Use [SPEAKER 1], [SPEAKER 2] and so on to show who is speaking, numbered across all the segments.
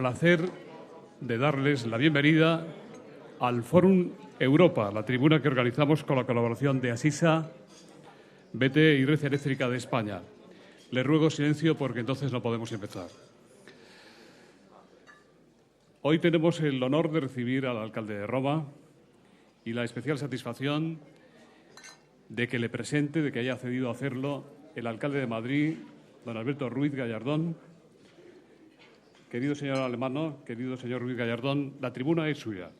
[SPEAKER 1] placer de darles la bienvenida al Fórum Europa, la tribuna que organizamos con la colaboración de Asisa, BT y Red Eléctrica de España. Les ruego silencio porque entonces no podemos empezar. Hoy tenemos el honor de recibir al alcalde de Roma y la especial satisfacción de que le presente, de que haya accedido a hacerlo, el alcalde de Madrid, don Alberto Ruiz Gallardón. Querido señor Alemano, querido señor Ruiz Gallardón, la tribuna es suya.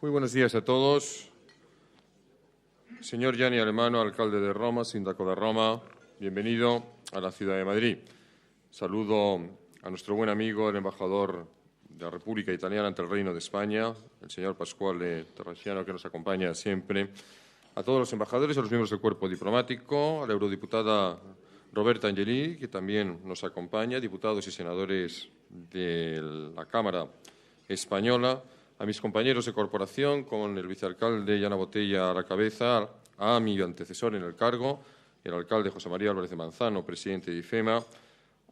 [SPEAKER 2] Muy buenos días a todos. Señor Gianni Alemano, alcalde de Roma, síndaco de Roma, bienvenido a la ciudad de Madrid. Saludo a nuestro buen amigo, el embajador de la República Italiana ante el Reino de España, el señor Pasquale Terracciano, que nos acompaña siempre, a todos los embajadores, a los miembros del cuerpo diplomático, a la eurodiputada Roberta Angelini, que también nos acompaña, diputados y senadores de la Cámara Española, a mis compañeros de corporación, con el vicealcalde Yana Botella a la cabeza, a mi antecesor en el cargo, el alcalde José María Álvarez de Manzano, presidente de IFEMA,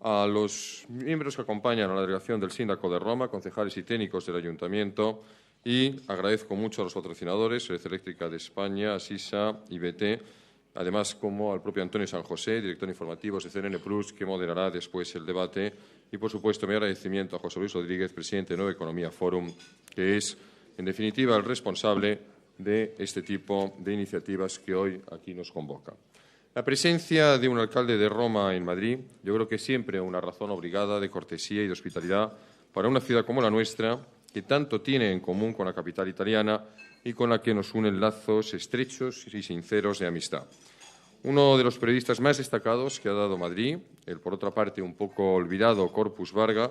[SPEAKER 2] a los miembros que acompañan a la delegación del Síndaco de Roma, concejales y técnicos del Ayuntamiento, y agradezco mucho a los patrocinadores, Red Eléctrica de España, Asisa y BT, además como al propio Antonio San José, director informativo de CNN Plus, que moderará después el debate, y por supuesto mi agradecimiento a José Luis Rodríguez, presidente de Nueva Economía Forum, que es, en definitiva, el responsable de este tipo de iniciativas que hoy aquí nos convoca. La presencia de un alcalde de Roma en Madrid, yo creo que es siempre una razón obligada de cortesía y de hospitalidad para una ciudad como la nuestra, que tanto tiene en común con la capital italiana y con la que nos unen lazos estrechos y sinceros de amistad. Uno de los periodistas más destacados que ha dado Madrid, el por otra parte un poco olvidado Corpus Varga,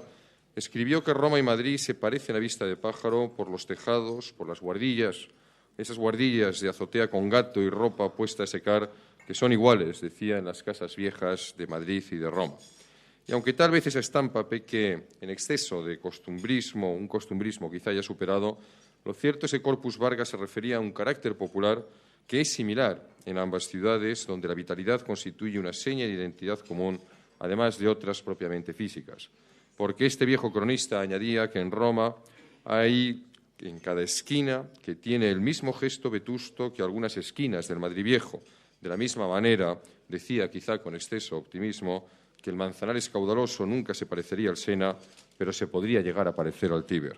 [SPEAKER 2] escribió que Roma y Madrid se parecen a vista de pájaro por los tejados, por las guardillas, esas guardillas de azotea con gato y ropa puesta a secar, que son iguales, decía, en las casas viejas de Madrid y de Roma. Y aunque tal vez esa estampa peque en exceso de costumbrismo, un costumbrismo quizá ya superado, lo cierto es que Corpus Varga se refería a un carácter popular que es similar en ambas ciudades, donde la vitalidad constituye una seña de identidad común, además de otras propiamente físicas. Porque este viejo cronista añadía que en Roma hay en cada esquina que tiene el mismo gesto vetusto que algunas esquinas del Madrid viejo. De la misma manera, decía, quizá con exceso de optimismo, que el Manzanares caudaloso nunca se parecería al Sena, pero se podría llegar a parecer al Tíber.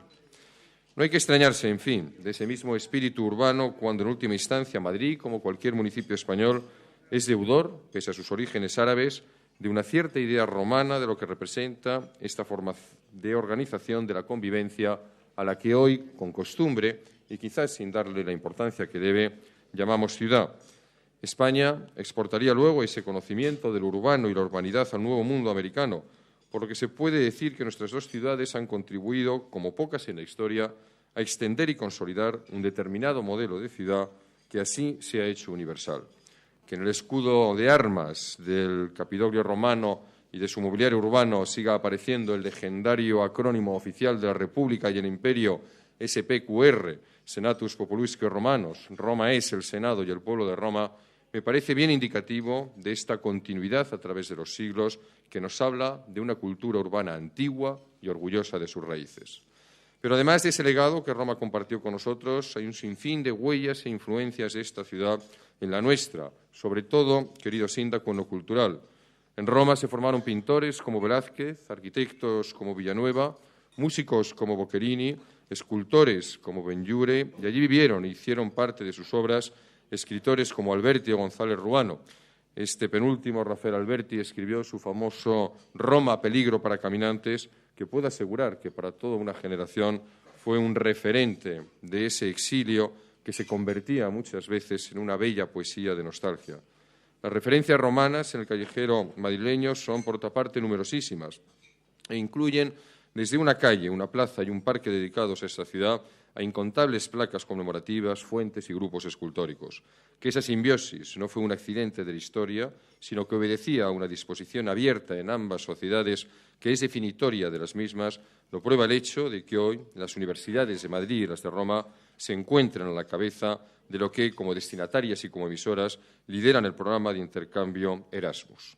[SPEAKER 2] No hay que extrañarse, en fin, de ese mismo espíritu urbano cuando, en última instancia, Madrid, como cualquier municipio español, es deudor, pese a sus orígenes árabes, de una cierta idea romana de lo que representa esta forma de organización de la convivencia a la que hoy, con costumbre, y quizás sin darle la importancia que debe, llamamos ciudad. España exportaría luego ese conocimiento de lo urbano y la urbanidad al nuevo mundo americano, por lo que se puede decir que nuestras dos ciudades han contribuido, como pocas en la historia, a extender y consolidar un determinado modelo de ciudad que así se ha hecho universal. Que en el escudo de armas del Capitolio romano y de su mobiliario urbano siga apareciendo el legendario acrónimo oficial de la República y el Imperio SPQR, Senatus Populusque Romanos, Roma es el Senado y el pueblo de Roma, me parece bien indicativo de esta continuidad a través de los siglos que nos habla de una cultura urbana antigua y orgullosa de sus raíces. Pero además de ese legado que Roma compartió con nosotros, hay un sinfín de huellas e influencias de esta ciudad en la nuestra, sobre todo, querido síndaco, en lo cultural. En Roma se formaron pintores como Velázquez, arquitectos como Villanueva, músicos como Boccherini, escultores como Benlliure, y allí vivieron e hicieron parte de sus obras escritores como Alberti o González Ruano. Este penúltimo, Rafael Alberti, escribió su famoso Roma, peligro para caminantes, que puedo asegurar que para toda una generación fue un referente de ese exilio que se convertía muchas veces en una bella poesía de nostalgia. Las referencias romanas en el callejero madrileño son, por otra parte, numerosísimas e incluyen desde una calle, una plaza y un parque dedicados a esta ciudad a incontables placas conmemorativas, fuentes y grupos escultóricos. Que esa simbiosis no fue un accidente de la historia, sino que obedecía a una disposición abierta en ambas sociedades que es definitoria de las mismas, lo prueba el hecho de que hoy las universidades de Madrid y las de Roma se encuentran a la cabeza de lo que, como destinatarias y como emisoras, lideran el programa de intercambio Erasmus.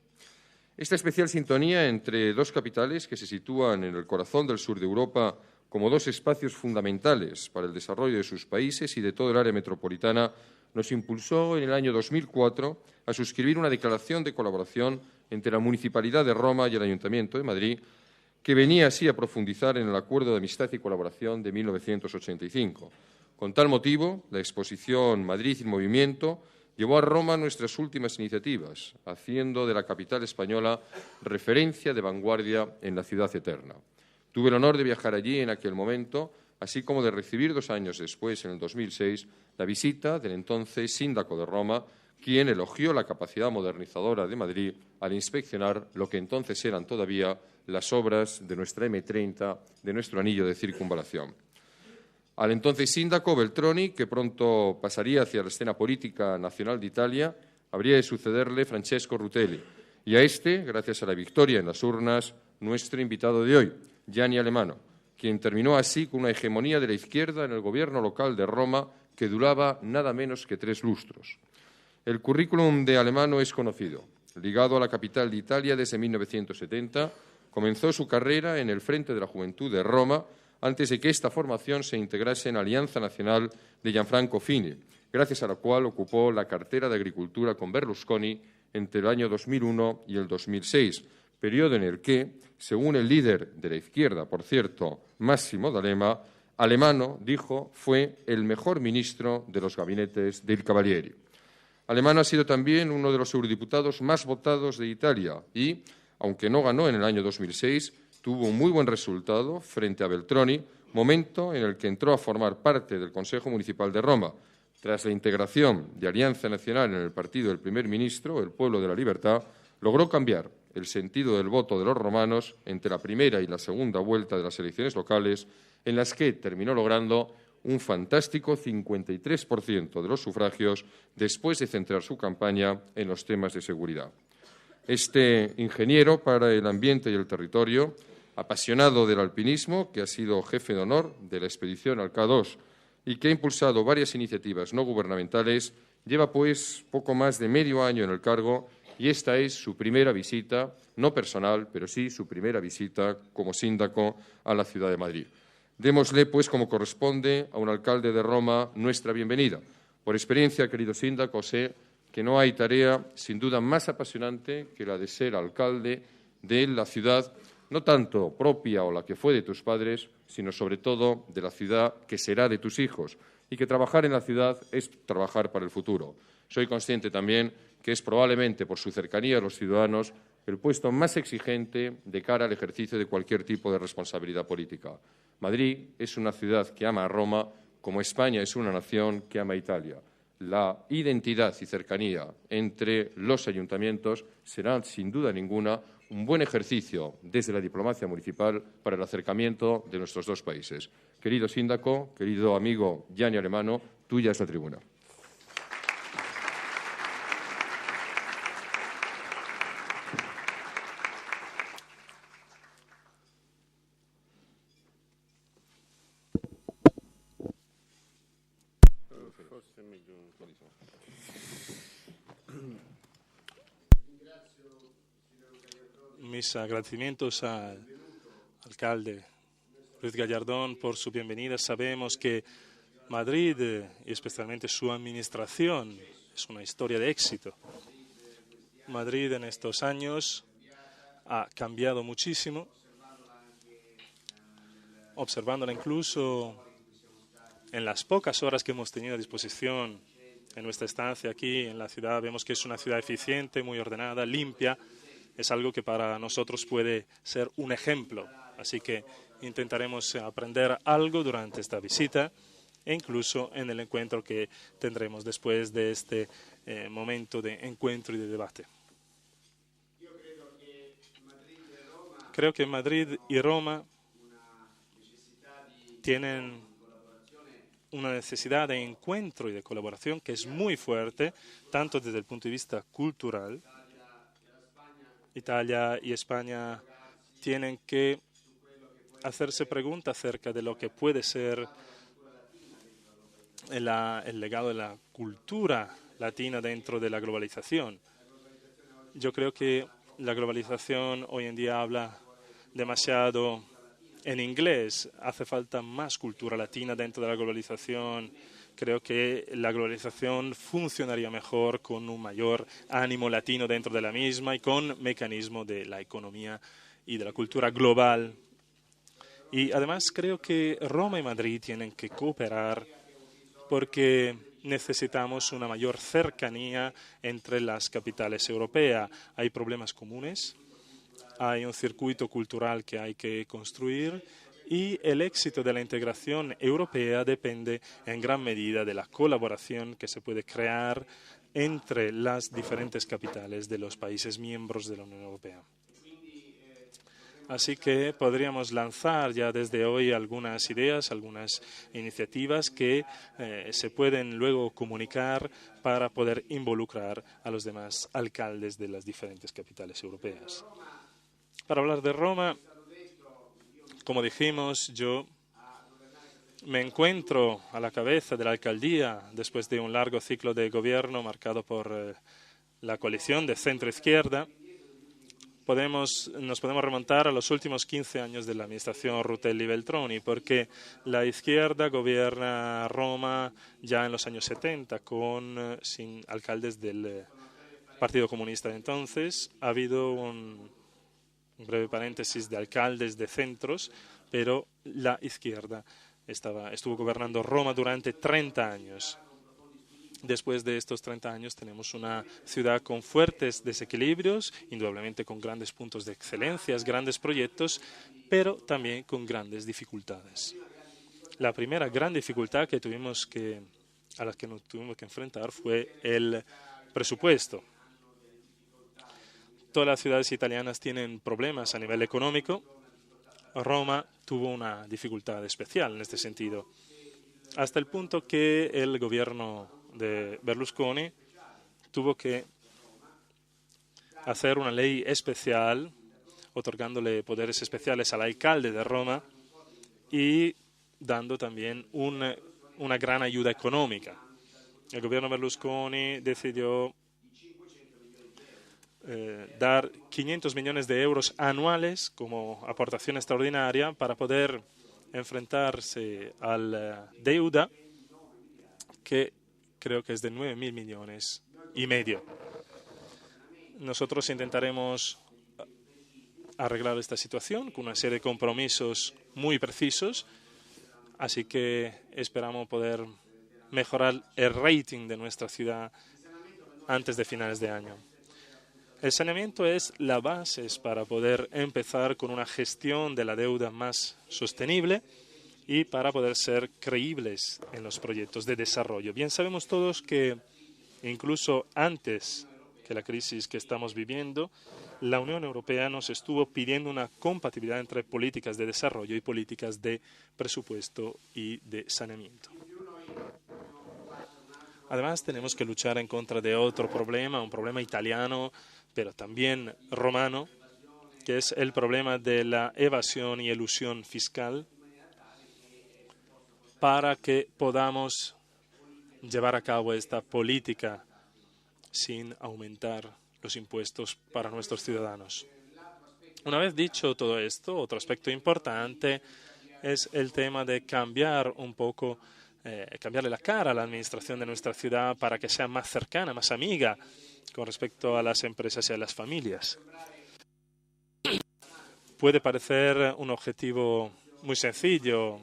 [SPEAKER 2] Esta especial sintonía entre dos capitales que se sitúan en el corazón del sur de Europa como dos espacios fundamentales para el desarrollo de sus países y de todo el área metropolitana nos impulsó en el año 2004 a suscribir una declaración de colaboración entre la Municipalidad de Roma y el Ayuntamiento de Madrid, que venía así a profundizar en el Acuerdo de Amistad y Colaboración de 1985. Con tal motivo, la exposición Madrid en Movimiento llevó a Roma nuestras últimas iniciativas, haciendo de la capital española referencia de vanguardia en la ciudad eterna. Tuve el honor de viajar allí en aquel momento, así como de recibir 2 años después, en el 2006, la visita del entonces síndaco de Roma, quien elogió la capacidad modernizadora de Madrid al inspeccionar lo que entonces eran todavía las obras de nuestra M30, de nuestro anillo de circunvalación. Al entonces síndaco Veltroni, que pronto pasaría hacia la escena política nacional de Italia, habría de sucederle Francesco Rutelli. Y a este, gracias a la victoria en las urnas, nuestro invitado de hoy, Gianni Alemano, quien terminó así con una hegemonía de la izquierda en el gobierno local de Roma que duraba nada menos que 3 lustros. El currículum de Alemano es conocido. Ligado a la capital de Italia desde 1970, comenzó su carrera en el Frente de la Juventud de Roma antes de que esta formación se integrase en la Alianza Nacional de Gianfranco Fini, gracias a la cual ocupó la cartera de Agricultura con Berlusconi entre el año 2001 y el 2006, periodo en el que, según el líder de la izquierda, por cierto, Massimo D'Alema, Alemano, dijo, fue el mejor ministro de los gabinetes del Cavalieri. Alemano ha sido también uno de los eurodiputados más votados de Italia y, aunque no ganó en el año 2006, tuvo un muy buen resultado frente a Veltroni, momento en el que entró a formar parte del Consejo Municipal de Roma. Tras la integración de Alianza Nacional en el partido del primer ministro, el Pueblo de la Libertad, logró cambiar el sentido del voto de los romanos entre la primera y la segunda vuelta de las elecciones locales, en las que terminó logrando un fantástico 53% de los sufragios después de centrar su campaña en los temas de seguridad. Este ingeniero para el ambiente y el territorio, apasionado del alpinismo, que ha sido jefe de honor de la expedición al K2 y que ha impulsado varias iniciativas no gubernamentales, lleva pues poco más de medio año en el cargo y esta es su primera visita, no personal, pero sí su primera visita como síndaco a la ciudad de Madrid. Démosle, pues, como corresponde a un alcalde de Roma, nuestra bienvenida. Por experiencia, querido síndaco, sé que no hay tarea, sin duda, más apasionante que la de ser alcalde de la ciudad, no tanto propia o la que fue de tus padres, sino sobre todo de la ciudad que será de tus hijos, y que trabajar en la ciudad es trabajar para el futuro. Soy consciente también que es probablemente, por su cercanía a los ciudadanos, el puesto más exigente de cara al ejercicio de cualquier tipo de responsabilidad política. Madrid es una ciudad que ama a Roma, como España es una nación que ama a Italia. La identidad y cercanía entre los ayuntamientos será, sin duda ninguna, un buen ejercicio desde la diplomacia municipal para el acercamiento de nuestros dos países. Querido síndaco, querido amigo Gianni Alemano, tuya es la tribuna.
[SPEAKER 3] Mis agradecimientos al alcalde Ruiz Gallardón por su bienvenida. Sabemos que Madrid, y especialmente su administración, es una historia de éxito. Madrid en estos años ha cambiado muchísimo, observándola incluso en las pocas horas que hemos tenido a disposición en nuestra estancia aquí en la ciudad. Vemos que es una ciudad eficiente, muy ordenada, limpia. Es algo que para nosotros puede ser un ejemplo. Así que intentaremos aprender algo durante esta visita e incluso en el encuentro que tendremos después de este momento de encuentro y de debate. Creo que Madrid y Roma tienen una necesidad de encuentro y de colaboración que es muy fuerte, tanto desde el punto de vista cultural. Italia y España tienen que hacerse preguntas acerca de lo que puede ser el legado de la cultura latina dentro de la globalización. Yo creo que la globalización hoy en día habla demasiado en inglés. Hace falta más cultura latina dentro de la globalización. Creo que la globalización funcionaría mejor con un mayor ánimo latino dentro de la misma y con mecanismo de la economía y de la cultura global. Y además creo que Roma y Madrid tienen que cooperar porque necesitamos una mayor cercanía entre las capitales europeas. Hay problemas comunes, hay un circuito cultural que hay que construir y el éxito de la integración europea depende en gran medida de la colaboración que se puede crear entre las diferentes capitales de los países miembros de la Unión Europea. Así que podríamos lanzar ya desde hoy algunas ideas, algunas iniciativas que se pueden luego comunicar para poder involucrar a los demás alcaldes de las diferentes capitales europeas. Para hablar de Roma, como dijimos, yo me encuentro a la cabeza de la alcaldía después de un largo ciclo de gobierno marcado por la coalición de centro-izquierda. Nos podemos remontar a los últimos 15 años de la administración Rutelli-Veltroni, porque la izquierda gobierna Roma ya en los años 70 sin alcaldes del Partido Comunista de entonces. Ha habido un breve paréntesis de alcaldes de centros, pero la izquierda estuvo gobernando Roma durante 30 años. Después de estos 30 años tenemos una ciudad con fuertes desequilibrios, indudablemente con grandes puntos de excelencia, grandes proyectos, pero también con grandes dificultades. La primera gran dificultad a la que nos tuvimos que enfrentar fue el presupuesto. Todas las ciudades italianas tienen problemas a nivel económico. Roma tuvo una dificultad especial en este sentido, hasta el punto que el gobierno de Berlusconi tuvo que hacer una ley especial, otorgándole poderes especiales al alcalde de Roma y dando también una gran ayuda económica. El gobierno Berlusconi decidió dar 500 millones de euros anuales como aportación extraordinaria para poder enfrentarse a la deuda que creo que es de 9.000 millones y medio. Nosotros intentaremos arreglar esta situación con una serie de compromisos muy precisos, así que esperamos poder mejorar el rating de nuestra ciudad antes de finales de año. El saneamiento es la base para poder empezar con una gestión de la deuda más sostenible y para poder ser creíbles en los proyectos de desarrollo. Bien sabemos todos que incluso antes que la crisis que estamos viviendo, la Unión Europea nos estuvo pidiendo una compatibilidad entre políticas de desarrollo y políticas de presupuesto y de saneamiento. Además, tenemos que luchar en contra de otro problema, un problema italiano, pero también romano, que es el problema de la evasión y elusión fiscal, para que podamos llevar a cabo esta política sin aumentar los impuestos para nuestros ciudadanos. Una vez dicho todo esto, otro aspecto importante es el tema de cambiar un poco, cambiarle la cara a la administración de nuestra ciudad para que sea más cercana, más amiga con respecto a las empresas y a las familias. Puede parecer un objetivo muy sencillo,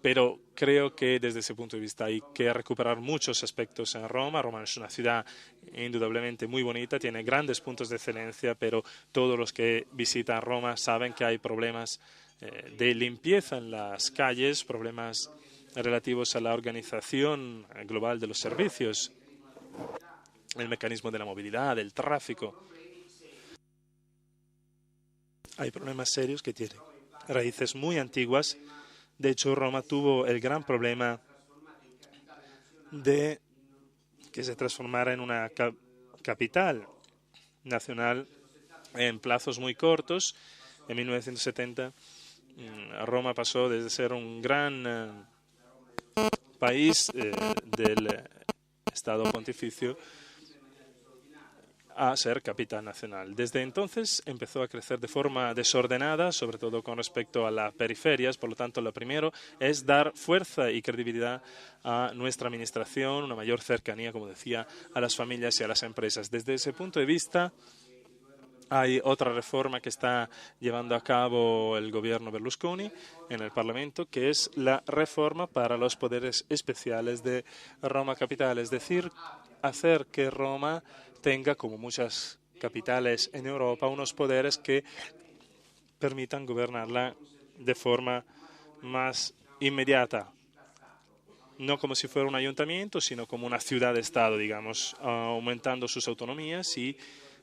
[SPEAKER 3] pero creo que desde ese punto de vista hay que recuperar muchos aspectos en Roma. Roma es una ciudad indudablemente muy bonita, tiene grandes puntos de excelencia, pero todos los que visitan Roma saben que hay problemas de limpieza en las calles, problemas relativos a la organización global de los servicios, el mecanismo de la movilidad, del tráfico. Hay problemas serios que tienen raíces muy antiguas De hecho, Roma tuvo el gran problema de que se transformara en una capital nacional en plazos muy cortos. En 1970, Roma pasó de ser un gran país del Estado pontificio a ser capital nacional. Desde entonces empezó a crecer de forma desordenada, sobre todo con respecto a las periferias. Por lo tanto, lo primero es dar fuerza y credibilidad a nuestra administración, una mayor cercanía, como decía, a las familias y a las empresas. Desde ese punto de vista, hay otra reforma que está llevando a cabo el gobierno Berlusconi en el Parlamento, que es la reforma para los poderes especiales de Roma Capital, es decir, hacer que Roma tenga, como muchas capitales en Europa, unos poderes que permitan gobernarla de forma más inmediata. No como si fuera un ayuntamiento, sino como una ciudad-estado, digamos, aumentando sus autonomías y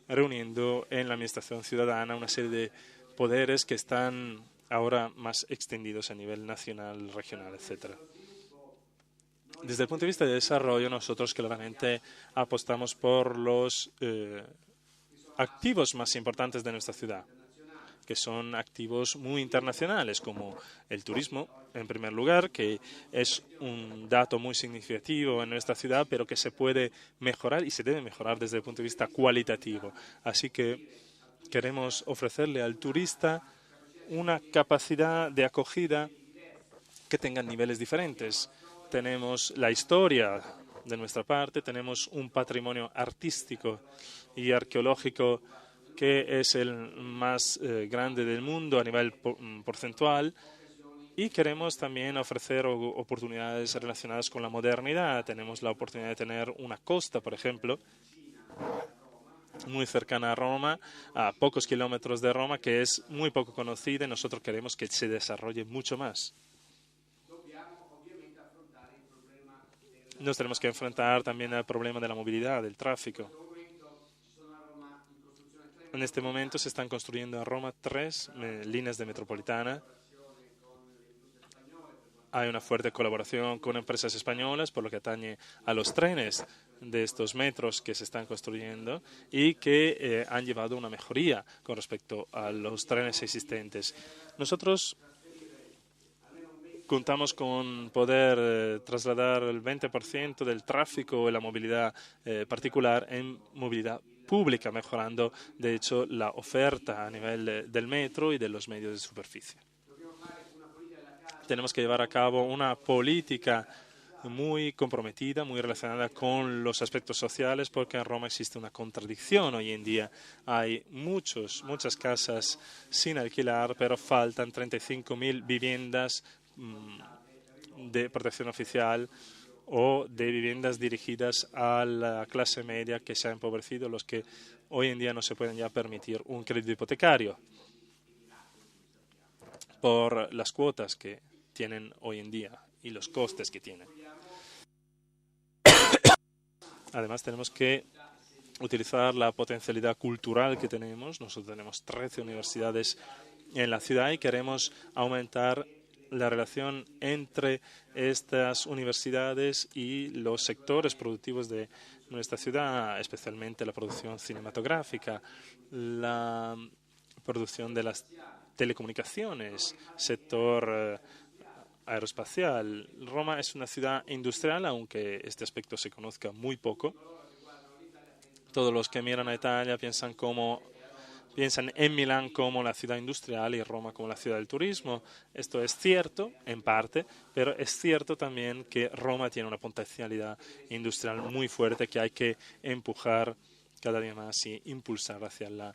[SPEAKER 3] reuniendo en la administración ciudadana una serie de poderes que están ahora más extendidos a nivel nacional, regional, etcétera. Desde el punto de vista de desarrollo, nosotros claramente apostamos por los activos más importantes de nuestra ciudad, que son activos muy internacionales, como el turismo, en primer lugar, que es un dato muy significativo en nuestra ciudad, pero que se puede mejorar y se debe mejorar desde el punto de vista cualitativo. Así que queremos ofrecerle al turista una capacidad de acogida que tenga niveles diferentes. Tenemos la historia de nuestra parte, tenemos un patrimonio artístico y arqueológico que es el más grande del mundo a nivel porcentual, y queremos también ofrecer oportunidades relacionadas con la modernidad. Tenemos la oportunidad de tener una costa, por ejemplo, muy cercana a Roma, a pocos kilómetros de Roma, que es muy poco conocida, y nosotros queremos que se desarrolle mucho más. Nos tenemos que enfrentar también al problema de la movilidad, del tráfico. En este momento se están construyendo en Roma 3 líneas de metropolitana. Hay una fuerte colaboración con empresas españolas por lo que atañe a los trenes de estos metros que se están construyendo y que han llevado una mejoría con respecto a los trenes existentes. Nosotros contamos con poder trasladar el 20% del tráfico y la movilidad particular en movilidad pública, mejorando, de hecho, la oferta a nivel del metro y de los medios de superficie. Tenemos que llevar a cabo una política muy comprometida, muy relacionada con los aspectos sociales, porque en Roma existe una contradicción. Hoy en día hay muchas casas sin alquilar, pero faltan 35.000 viviendas de protección oficial o de viviendas dirigidas a la clase media que se ha empobrecido, los que hoy en día no se pueden ya permitir un crédito hipotecario por las cuotas que tienen hoy en día y los costes que tienen. Además, tenemos que utilizar la potencialidad cultural que tenemos. Nosotros tenemos 13 universidades en la ciudad y queremos aumentar la relación entre estas universidades y los sectores productivos de nuestra ciudad, especialmente la producción cinematográfica, la producción de las telecomunicaciones, sector aeroespacial. Roma es una ciudad industrial, aunque este aspecto se conozca muy poco. Todos los que miran a Italia piensan en Milán como la ciudad industrial y Roma como la ciudad del turismo. Esto es cierto, en parte, pero es cierto también que Roma tiene una potencialidad industrial muy fuerte que hay que empujar cada día más y impulsar hacia la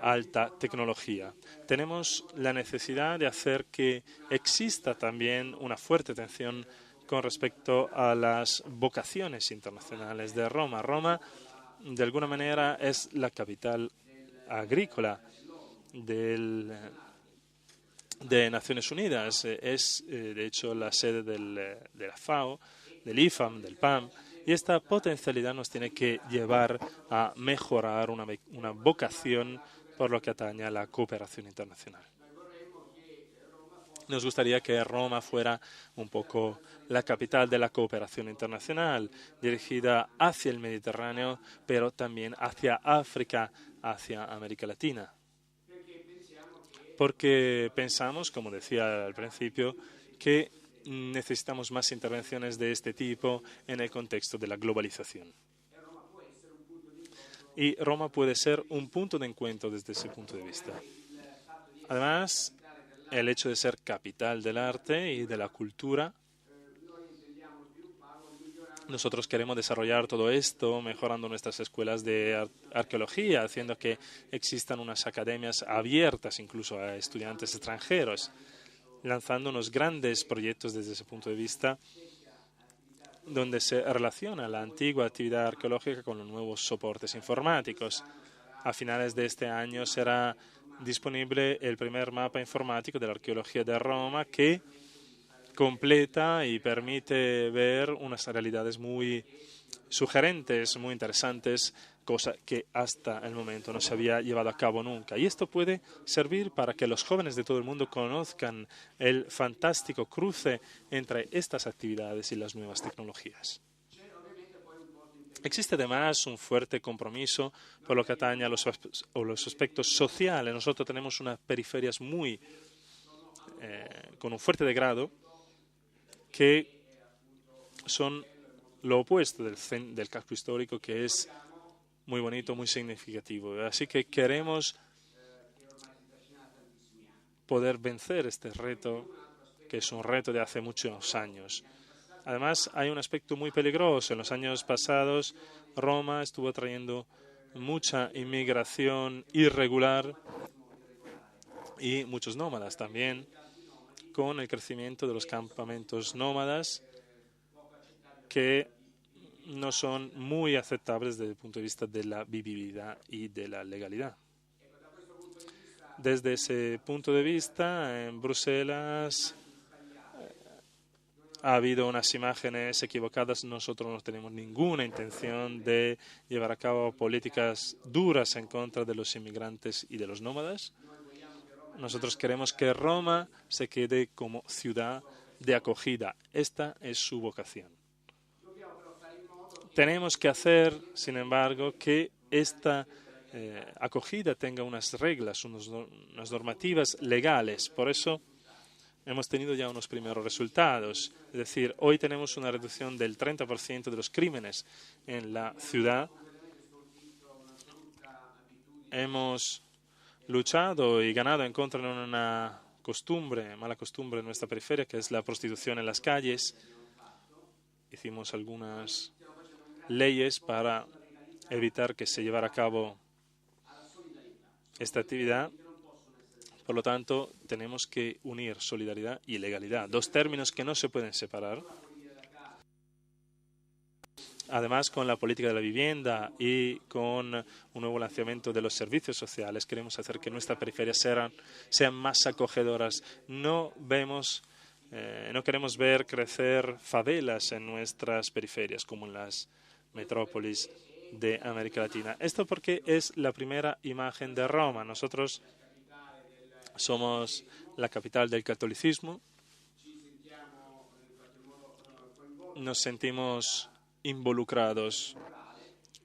[SPEAKER 3] alta tecnología. Tenemos la necesidad de hacer que exista también una fuerte atención con respecto a las vocaciones internacionales de Roma. Roma, de alguna manera, es la capital agrícola de Naciones Unidas. Es, de hecho, la sede de la FAO, del IFAM, del PAM, y esta potencialidad nos tiene que llevar a mejorar una vocación por lo que atañe a la cooperación internacional. Nos gustaría que Roma fuera un poco la capital de la cooperación internacional, dirigida hacia el Mediterráneo, pero también hacia África, hacia América Latina. Porque pensamos, como decía al principio, que necesitamos más intervenciones de este tipo en el contexto de la globalización. Y Roma puede ser un punto de encuentro desde ese punto de vista. Además, el hecho de ser capital del arte y de la cultura, nosotros queremos desarrollar todo esto mejorando nuestras escuelas de arqueología, haciendo que existan unas academias abiertas incluso a estudiantes extranjeros, lanzando unos grandes proyectos desde ese punto de vista donde se relaciona la antigua actividad arqueológica con los nuevos soportes informáticos. A finales de este año será disponible el primer mapa informático de la arqueología de Roma que completa y permite ver unas realidades muy sugerentes, muy interesantes, cosa que hasta el momento no se había llevado a cabo nunca. Y esto puede servir para que los jóvenes de todo el mundo conozcan el fantástico cruce entre estas actividades y las nuevas tecnologías. Existe además un fuerte compromiso por lo que atañe a los aspectos sociales. Nosotros tenemos unas periferias con un fuerte degrado que son lo opuesto del casco histórico, que es muy bonito, muy significativo. Así que queremos poder vencer este reto, que es un reto de hace muchos años. Además, hay un aspecto muy peligroso. En los años pasados, Roma estuvo trayendo mucha inmigración irregular y muchos nómadas también, con el crecimiento de los campamentos nómadas que no son muy aceptables desde el punto de vista de la vivibilidad y de la legalidad. Desde ese punto de vista, en Bruselas ha habido unas imágenes equivocadas. Nosotros no tenemos ninguna intención de llevar a cabo políticas duras en contra de los inmigrantes y de los nómadas. Nosotros queremos que Roma se quede como ciudad de acogida. Esta es su vocación. Tenemos que hacer, sin embargo, que esta acogida tenga unas reglas, unas normativas legales. Por eso hemos tenido ya unos primeros resultados. Es decir, hoy tenemos una reducción del 30% de los crímenes en la ciudad. Hemos luchado y ganado en contra de una mala costumbre en nuestra periferia, que es la prostitución en las calles. Hicimos algunas leyes para evitar que se llevara a cabo esta actividad. Por lo tanto, tenemos que unir solidaridad y legalidad, dos términos que no se pueden separar. Además, con la política de la vivienda y con un nuevo lanzamiento de los servicios sociales, queremos hacer que nuestras periferias sean más acogedoras. No queremos ver crecer favelas en nuestras periferias, como en las metrópolis de América Latina. Esto porque es la primera imagen de Roma. Nosotros somos la capital del catolicismo. Nos sentimos involucrados,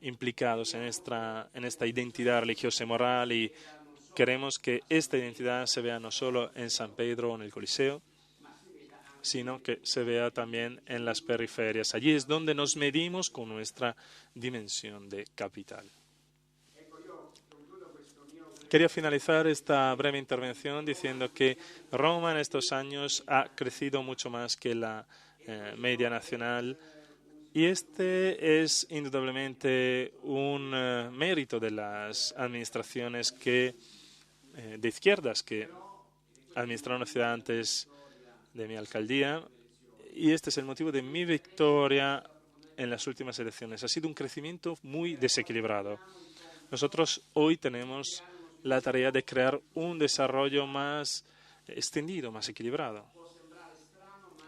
[SPEAKER 3] implicados en esta identidad religiosa y moral, y queremos que esta identidad se vea no solo en San Pedro o en el Coliseo, sino que se vea también en las periferias. Allí es donde nos medimos con nuestra dimensión de capital. Quería finalizar esta breve intervención diciendo que Roma en estos años ha crecido mucho más que la media nacional, y este es indudablemente un mérito de las administraciones de izquierdas que administraron la ciudad antes de mi alcaldía, y este es el motivo de mi victoria en las últimas elecciones. Ha sido un crecimiento muy desequilibrado. Nosotros hoy tenemos la tarea de crear un desarrollo más extendido, más equilibrado.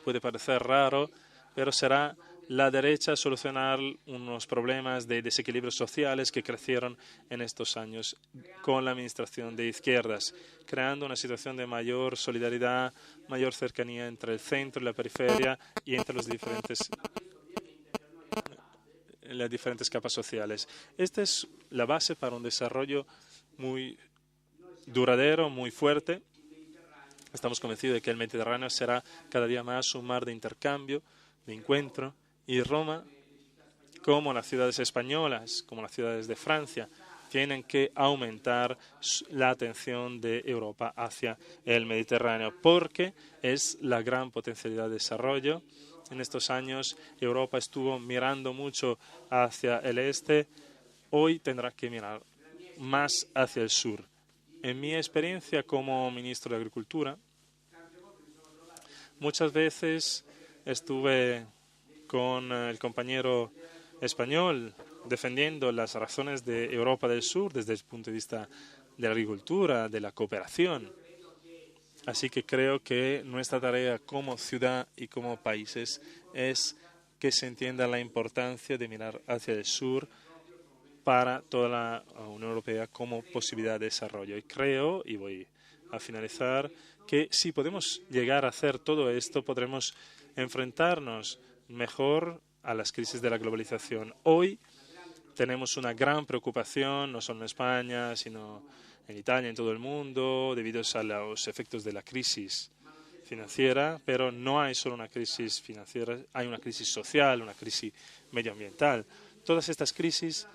[SPEAKER 3] Puede parecer raro, pero será la derecha a solucionar unos problemas de desequilibrios sociales que crecieron en estos años con la administración de izquierdas, creando una situación de mayor solidaridad, mayor cercanía entre el centro y la periferia y entre las diferentes capas sociales. Esta es la base para un desarrollo muy duradero, muy fuerte. Estamos convencidos de que el Mediterráneo será cada día más un mar de intercambio, de encuentro, y Roma, como las ciudades españolas, como las ciudades de Francia, tienen que aumentar la atención de Europa hacia el Mediterráneo, porque es la gran potencialidad de desarrollo. En estos años Europa estuvo mirando mucho hacia el este, hoy tendrá que mirar más hacia el sur. En mi experiencia como ministro de Agricultura, muchas veces estuve con el compañero español defendiendo las razones de Europa del Sur desde el punto de vista de la agricultura, de la cooperación. Así que creo que nuestra tarea como ciudad y como países es que se entienda la importancia de mirar hacia el sur para toda la Unión Europea como posibilidad de desarrollo. Y creo, y voy a finalizar, que si podemos llegar a hacer todo esto, podremos enfrentarnos mejor a las crisis de la globalización. Hoy tenemos una gran preocupación, no solo en España, sino en Italia, en todo el mundo, debido a los efectos de la crisis financiera, pero no hay solo una crisis financiera, hay una crisis social, una crisis medioambiental. Todas estas crisis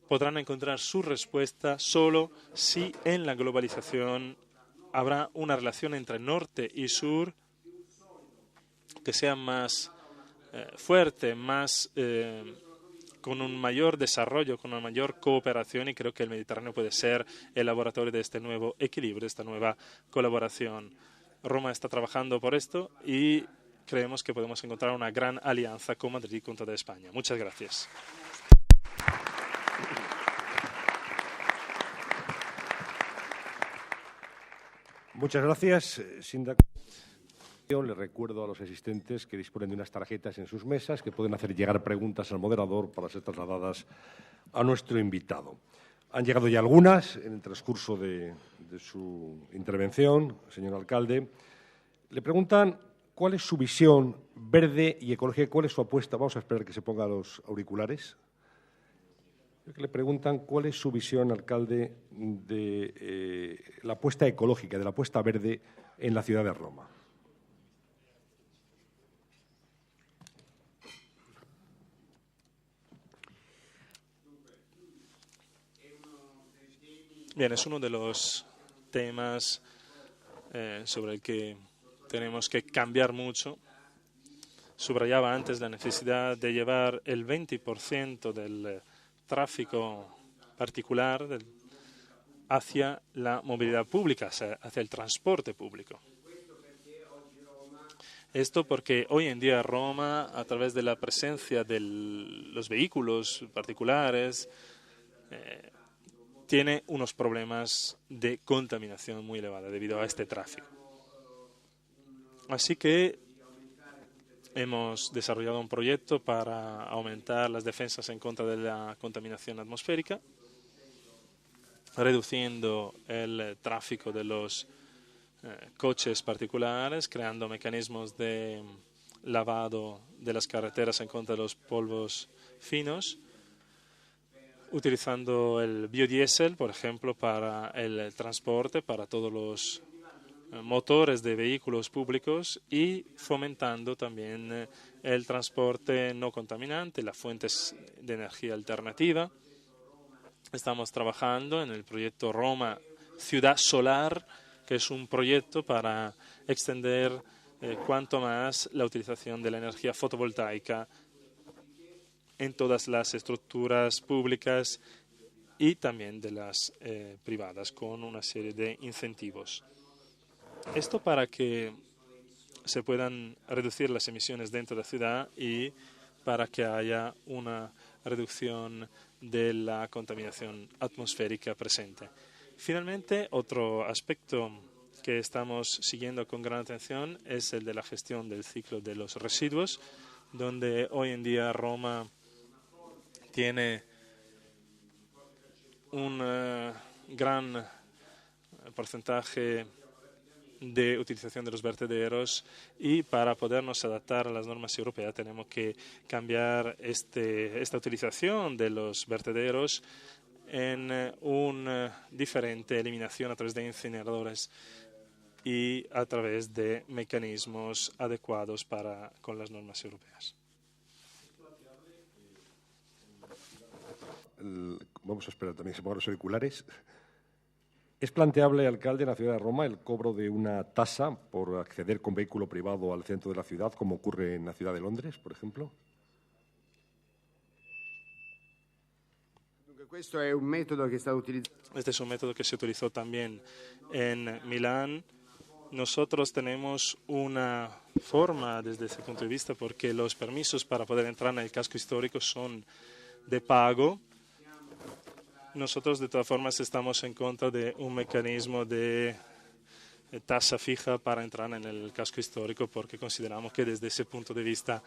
[SPEAKER 3] podrán encontrar su respuesta solo si en la globalización habrá una relación entre norte y sur que sea más fuerte, con un mayor desarrollo, con una mayor cooperación, y creo que el Mediterráneo puede ser el laboratorio de este nuevo equilibrio, de esta nueva colaboración. Roma está trabajando por esto y creemos que podemos encontrar una gran alianza con Madrid y con toda España. Muchas gracias.
[SPEAKER 4] Muchas gracias, Sindaco. Le recuerdo a los asistentes que disponen de unas tarjetas en sus mesas que pueden hacer llegar preguntas al moderador para ser trasladadas a nuestro invitado. Han llegado ya algunas en el transcurso de su intervención, señor alcalde. Le preguntan cuál es su visión verde y ecológica, cuál es su apuesta. Vamos a esperar que se ponga los auriculares. Le preguntan cuál es su visión, alcalde, de la apuesta ecológica, de la apuesta verde en la ciudad de Roma.
[SPEAKER 3] Bien, es uno de los temas sobre el que tenemos que cambiar mucho. Subrayaba antes la necesidad de llevar el 20% del tráfico particular hacia la movilidad pública, hacia el transporte público. Esto porque hoy en día Roma, a través de la presencia de los vehículos particulares, tiene unos problemas de contaminación muy elevada debido a este tráfico. Así que hemos desarrollado un proyecto para aumentar las defensas en contra de la contaminación atmosférica, reduciendo el tráfico de los coches particulares, creando mecanismos de lavado de las carreteras en contra de los polvos finos, utilizando el biodiesel, por ejemplo, para el transporte, para todos los motores de vehículos públicos, y fomentando también el transporte no contaminante, las fuentes de energía alternativa. Estamos trabajando en el proyecto Roma Ciudad Solar, que es un proyecto para extender cuanto más la utilización de la energía fotovoltaica en todas las estructuras públicas y también de las privadas, con una serie de incentivos. Esto para que se puedan reducir las emisiones dentro de la ciudad y para que haya una reducción de la contaminación atmosférica presente. Finalmente, otro aspecto que estamos siguiendo con gran atención es el de la gestión del ciclo de los residuos. donde hoy en día Roma tiene un gran porcentaje de utilización de los vertederos, y para podernos adaptar a las normas europeas tenemos que cambiar esta utilización de los vertederos en una diferente eliminación a través de incineradores y a través de mecanismos adecuados con las normas europeas.
[SPEAKER 4] Vamos a esperar también que se pongan los auriculares. ¿Es planteable, alcalde, en la ciudad de Roma el cobro de una tasa por acceder con vehículo privado al centro de la ciudad, como ocurre en la ciudad de Londres, por ejemplo?
[SPEAKER 3] Este es un método que se utilizó también en Milán. Nosotros tenemos una forma desde ese punto de vista, porque los permisos para poder entrar en el casco histórico son de pago. Nosotros, de todas formas, estamos en contra de un mecanismo de tasa fija para entrar en el casco histórico, porque consideramos que desde ese punto de vista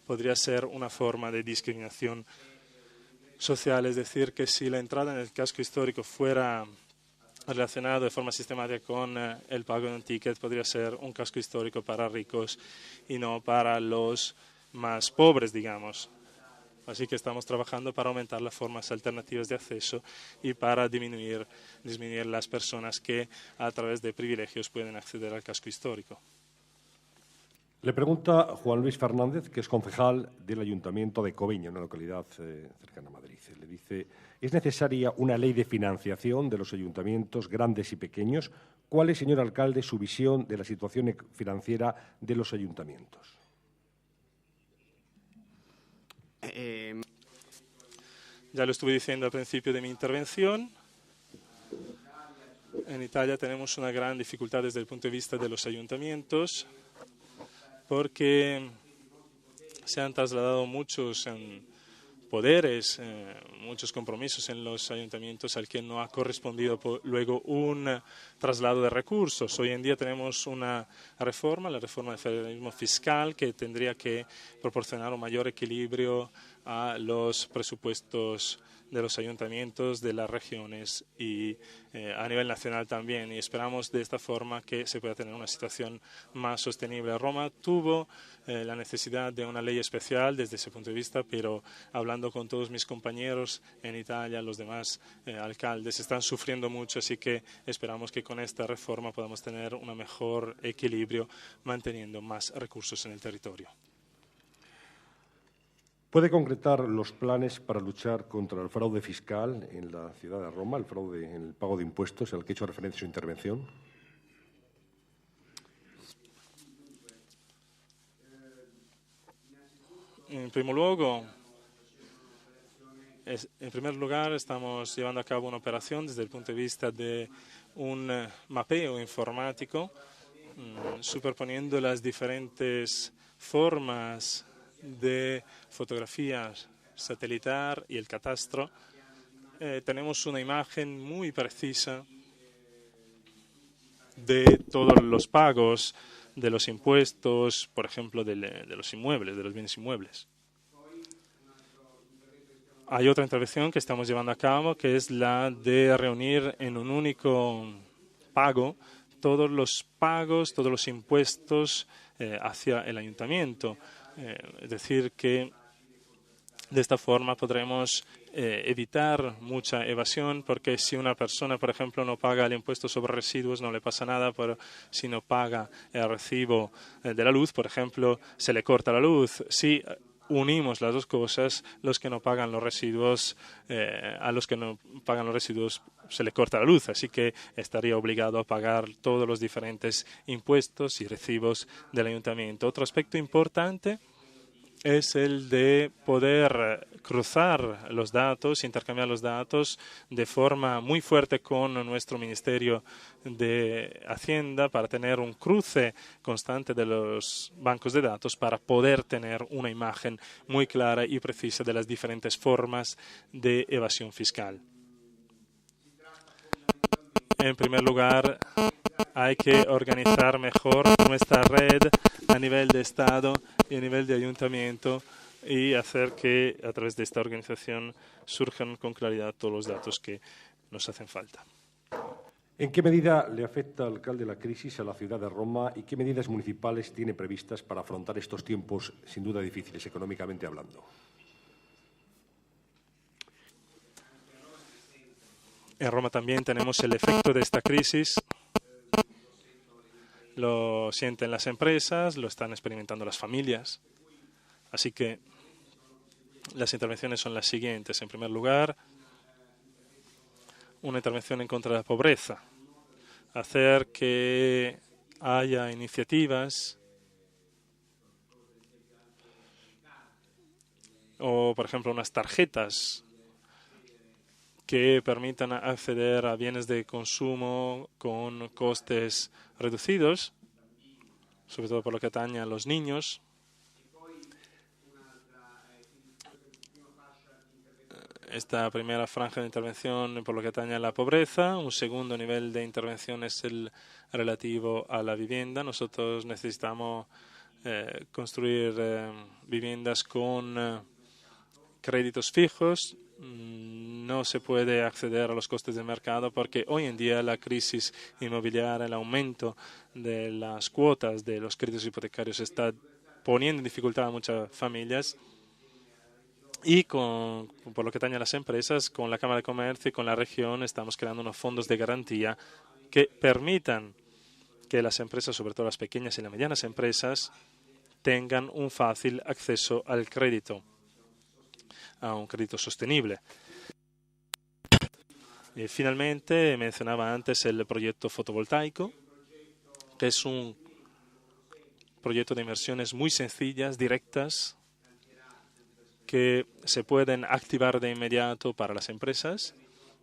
[SPEAKER 3] podría ser una forma de discriminación social. Es decir, que si la entrada en el casco histórico fuera relacionado de forma sistemática con el pago de un ticket, podría ser un casco histórico para ricos y no para los más pobres, digamos. Así que estamos trabajando para aumentar las formas alternativas de acceso y para disminuir las personas que a través de privilegios pueden acceder al casco histórico.
[SPEAKER 4] Le pregunta Juan Luis Fernández, que es concejal del Ayuntamiento de Coviña, una localidad cercana a Madrid. Le dice, ¿es necesaria una ley de financiación de los ayuntamientos grandes y pequeños? ¿Cuál es, señor alcalde, su visión de la situación financiera de los ayuntamientos?
[SPEAKER 3] Ya lo estuve diciendo al principio de mi intervención. En Italia tenemos una gran dificultad desde el punto de vista de los ayuntamientos, porque se han trasladado muchos poderes, muchos compromisos en los ayuntamientos al que no ha correspondido luego un traslado de recursos. Hoy en día tenemos una reforma, la reforma del federalismo fiscal, que tendría que proporcionar un mayor equilibrio a los presupuestos de los ayuntamientos, de las regiones y a nivel nacional también. Y esperamos de esta forma que se pueda tener una situación más sostenible. Roma tuvo la necesidad de una ley especial desde ese punto de vista, pero hablando con todos mis compañeros en Italia, los demás alcaldes están sufriendo mucho, así que esperamos que con esta reforma podamos tener un mejor equilibrio, manteniendo más recursos en el territorio.
[SPEAKER 4] ¿Puede concretar los planes para luchar contra el fraude fiscal en la ciudad de Roma, el fraude en el pago de impuestos al que ha hecho referencia en su intervención?
[SPEAKER 3] En primer lugar, estamos llevando a cabo una operación desde el punto de vista de un mapeo informático, superponiendo las diferentes formas de fotografía satelital y el catastro. Tenemos una imagen muy precisa de todos los pagos de los impuestos, por ejemplo, de los inmuebles, de los bienes inmuebles. Hay otra intervención que estamos llevando a cabo, que es la de reunir en un único pago todos los pagos, todos los impuestos hacia el ayuntamiento. Es decir, que de esta forma podremos evitar mucha evasión, porque si una persona, por ejemplo, no paga el impuesto sobre residuos, no le pasa nada, pero si no paga el recibo de la luz, por ejemplo, se le corta la luz. Si unimos las dos cosas, los que no pagan los residuos, a los que no pagan los residuos se le corta la luz, así que estaría obligado a pagar todos los diferentes impuestos y recibos del ayuntamiento. Otro aspecto importante es el de poder cruzar los datos, intercambiar los datos de forma muy fuerte con nuestro Ministerio de Hacienda, para tener un cruce constante de los bancos de datos, para poder tener una imagen muy clara y precisa de las diferentes formas de evasión fiscal. En primer lugar, hay que organizar mejor nuestra red a nivel de Estado y a nivel de ayuntamiento y hacer que a través de esta organización surjan con claridad todos los datos que nos hacen falta.
[SPEAKER 4] ¿En qué medida le afecta, alcalde, la crisis a la ciudad de Roma y qué medidas municipales tiene previstas para afrontar estos tiempos sin duda difíciles económicamente hablando?
[SPEAKER 3] En Roma también tenemos el efecto de esta crisis. Lo sienten las empresas, lo están experimentando las familias. Así que las intervenciones son las siguientes. En primer lugar, una intervención en contra de la pobreza. Hacer que haya iniciativas o, por ejemplo, unas tarjetas que permitan acceder a bienes de consumo con costes reducidos, sobre todo por lo que atañe a los niños. Esta primera franja de intervención por lo que atañe a la pobreza. Un segundo nivel de intervención es el relativo a la vivienda. Nosotros necesitamos construir viviendas con créditos fijos. No se puede acceder a los costes de mercado porque hoy en día la crisis inmobiliaria, el aumento de las cuotas de los créditos hipotecarios está poniendo en dificultad a muchas familias. Y por lo que atañe a las empresas, con la Cámara de Comercio y con la región estamos creando unos fondos de garantía que permitan que las empresas, sobre todo las pequeñas y las medianas empresas, tengan un fácil acceso al crédito, a un crédito sostenible. Y finalmente, mencionaba antes el proyecto fotovoltaico, que es un proyecto de inversiones muy sencillas, directas, que se pueden activar de inmediato para las empresas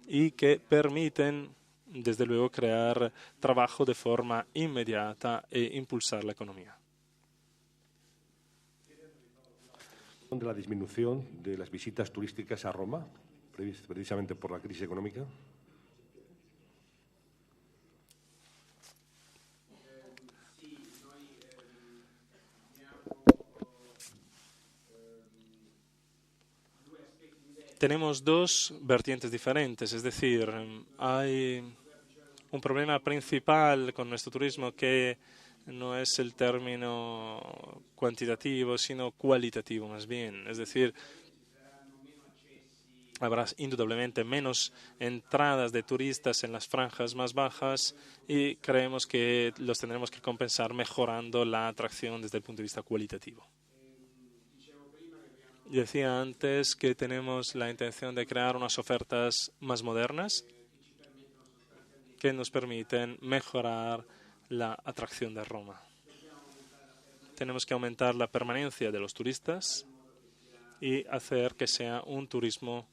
[SPEAKER 3] y que permiten, desde luego, crear trabajo de forma inmediata e impulsar la economía.
[SPEAKER 4] ¿De la disminución de las visitas turísticas a Roma, precisamente por la crisis económica?
[SPEAKER 3] Tenemos dos vertientes diferentes, es decir, hay un problema principal con nuestro turismo que no es el término cuantitativo, sino cualitativo más bien. Es decir, habrá indudablemente menos entradas de turistas en las franjas más bajas y creemos que los tendremos que compensar mejorando la atracción desde el punto de vista cualitativo. Decía antes que tenemos la intención de crear unas ofertas más modernas que nos permiten mejorar la atracción de Roma. Tenemos que aumentar la permanencia de los turistas y hacer que sea un turismo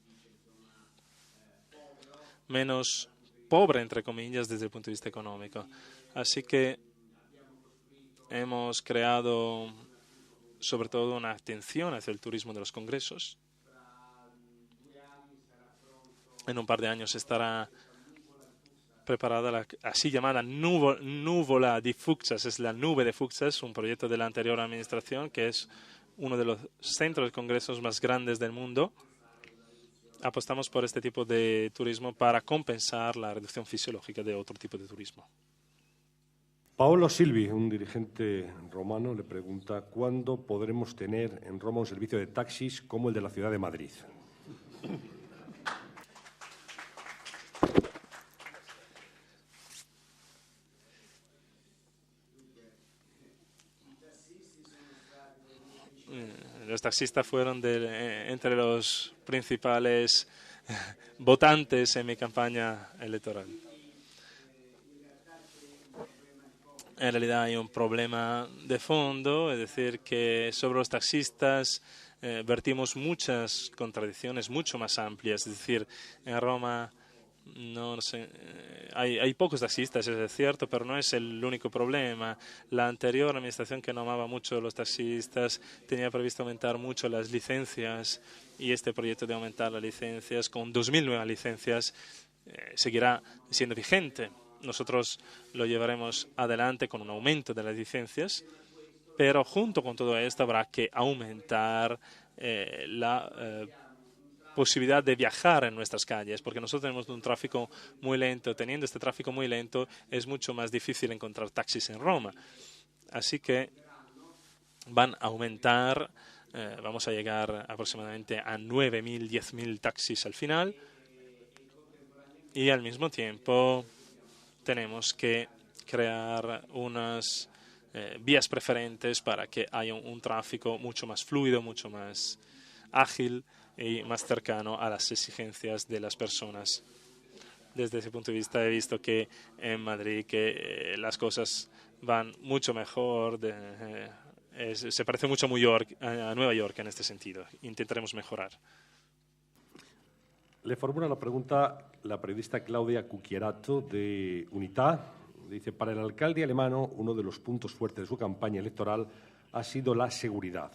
[SPEAKER 3] menos pobre, entre comillas, desde el punto de vista económico. Así que hemos creado sobre todo una atención hacia el turismo de los congresos. En un par de años estará preparada la así llamada Nuvola di Fucsias, es la nube de Fucsias, un proyecto de la anterior administración que es uno de los centros de congresos más grandes del mundo. Apostamos por este tipo de turismo para compensar la reducción fisiológica de otro tipo de turismo.
[SPEAKER 4] Paolo Silvi, un dirigente romano, le pregunta ¿cuándo podremos tener en Roma un servicio de taxis como el de la ciudad de Madrid?
[SPEAKER 3] Los taxistas fueron entre los principales votantes en mi campaña electoral. En realidad hay un problema de fondo, es decir, que sobre los taxistas vertimos muchas contradicciones mucho más amplias. Es decir, en Roma no sé, hay pocos taxistas, es cierto, pero no es el único problema. La anterior administración, que no amaba mucho a los taxistas, tenía previsto aumentar mucho las licencias y este proyecto de aumentar las licencias con 2.000 nuevas licencias seguirá siendo vigente. Nosotros lo llevaremos adelante con un aumento de las licencias, pero junto con todo esto habrá que aumentar la posibilidad de viajar en nuestras calles, porque nosotros tenemos un tráfico muy lento. Teniendo este tráfico muy lento, es mucho más difícil encontrar taxis en Roma. Así que van a aumentar, vamos a llegar aproximadamente a 9.000, 10.000 taxis al final, y al mismo tiempo tenemos que crear unas vías preferentes para que haya un tráfico mucho más fluido, mucho más ágil y más cercano a las exigencias de las personas. Desde ese punto de vista he visto que en Madrid las cosas van mucho mejor. Se parece mucho a Nueva York en este sentido. Intentaremos mejorar.
[SPEAKER 4] Le formula la pregunta la periodista Claudia Cucchiarato de Unità. Dice, para el alcalde alemano, uno de los puntos fuertes de su campaña electoral ha sido la seguridad.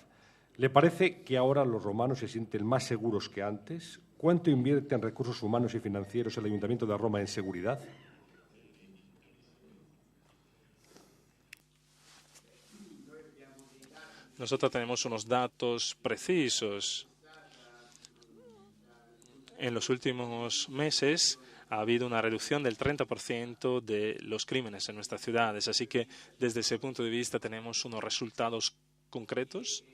[SPEAKER 4] ¿Le parece que ahora los romanos se sienten más seguros que antes? ¿Cuánto invierte en recursos humanos y financieros el Ayuntamiento de Roma en seguridad?
[SPEAKER 3] Nosotros tenemos unos datos precisos. En los últimos meses ha habido una reducción del 30% de los crímenes en nuestras ciudades. Así que desde ese punto de vista tenemos unos resultados concretos.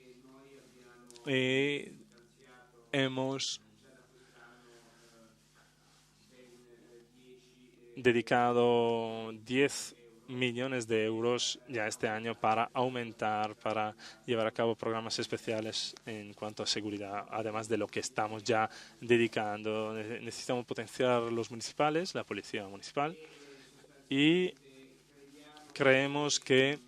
[SPEAKER 3] Hemos dedicado 10 millones de euros ya este año para aumentar, para llevar a cabo programas especiales en cuanto a seguridad, además de lo que estamos ya dedicando. Necesitamos potenciar los municipales, la policía municipal, y creemos que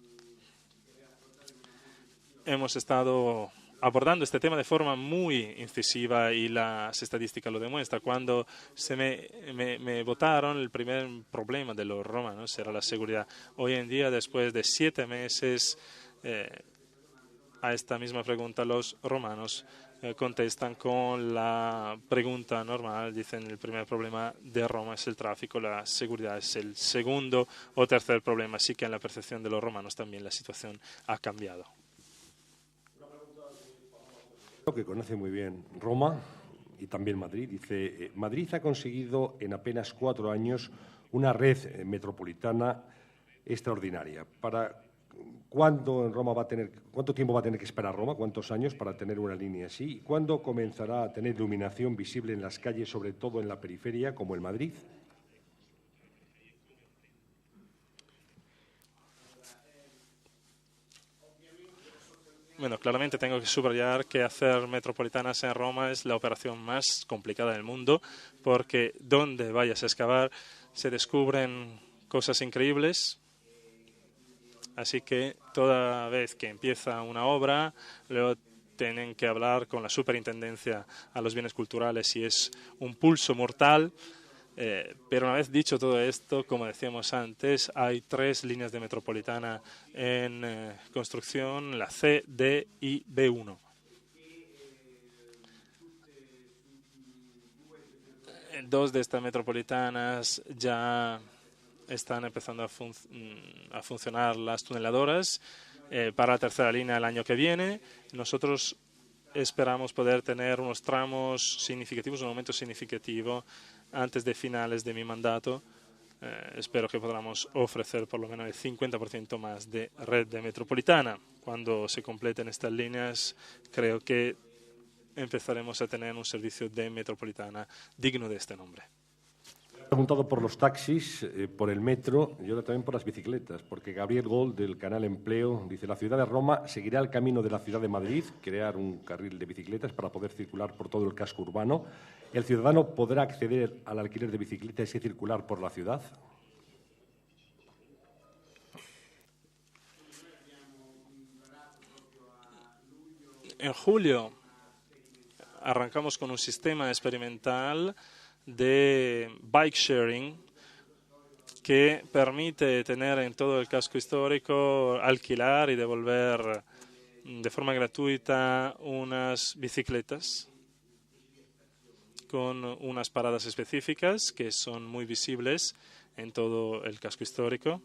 [SPEAKER 3] hemos estado abordando este tema de forma muy incisiva y las estadísticas lo demuestran. Cuando me votaron, el primer problema de los romanos era la seguridad. Hoy en día, después de 7 meses, a esta misma pregunta los romanos contestan con la pregunta normal. Dicen, el primer problema de Roma es el tráfico, la seguridad es el segundo o tercer problema. Así que en la percepción de los romanos también la situación ha cambiado.
[SPEAKER 4] Que conoce muy bien Roma y también Madrid. Dice, Madrid ha conseguido en apenas 4 años una red metropolitana extraordinaria. ¿Cuándo en Roma cuánto tiempo va a tener que esperar Roma? ¿Cuántos años para tener una línea así? ¿Cuándo comenzará a tener iluminación visible en las calles, sobre todo en la periferia, como en Madrid?
[SPEAKER 3] Bueno, claramente tengo que subrayar que hacer metropolitanas en Roma es la operación más complicada del mundo, porque donde vayas a excavar se descubren cosas increíbles. Así que toda vez que empieza una obra, luego tienen que hablar con la superintendencia a los bienes culturales y es un pulso mortal. Pero una vez dicho todo esto, como decíamos antes, hay 3 líneas de metropolitana en construcción, la C, D y B1. 2 de estas metropolitanas ya están empezando a funcionar las tuneladoras. Para la tercera línea el año que viene, nosotros esperamos poder tener unos tramos significativos, un aumento significativo antes de finales de mi mandato. Espero que podamos ofrecer por lo menos el 50% más de red de metropolitana. Cuando se completen estas líneas, creo que empezaremos a tener un servicio de metropolitana digno de este nombre.
[SPEAKER 4] He preguntado por los taxis, por el metro y ahora también por las bicicletas, porque Gabriel Gold, del canal Empleo, dice, la ciudad de Roma seguirá el camino de la ciudad de Madrid, crear un carril de bicicletas para poder circular por todo el casco urbano. ¿El ciudadano podrá acceder al alquiler de bicicletas y circular por la ciudad?
[SPEAKER 3] En julio arrancamos con un sistema experimental de bike sharing que permite tener en todo el casco histórico, alquilar y devolver de forma gratuita unas bicicletas con unas paradas específicas que son muy visibles en todo el casco histórico.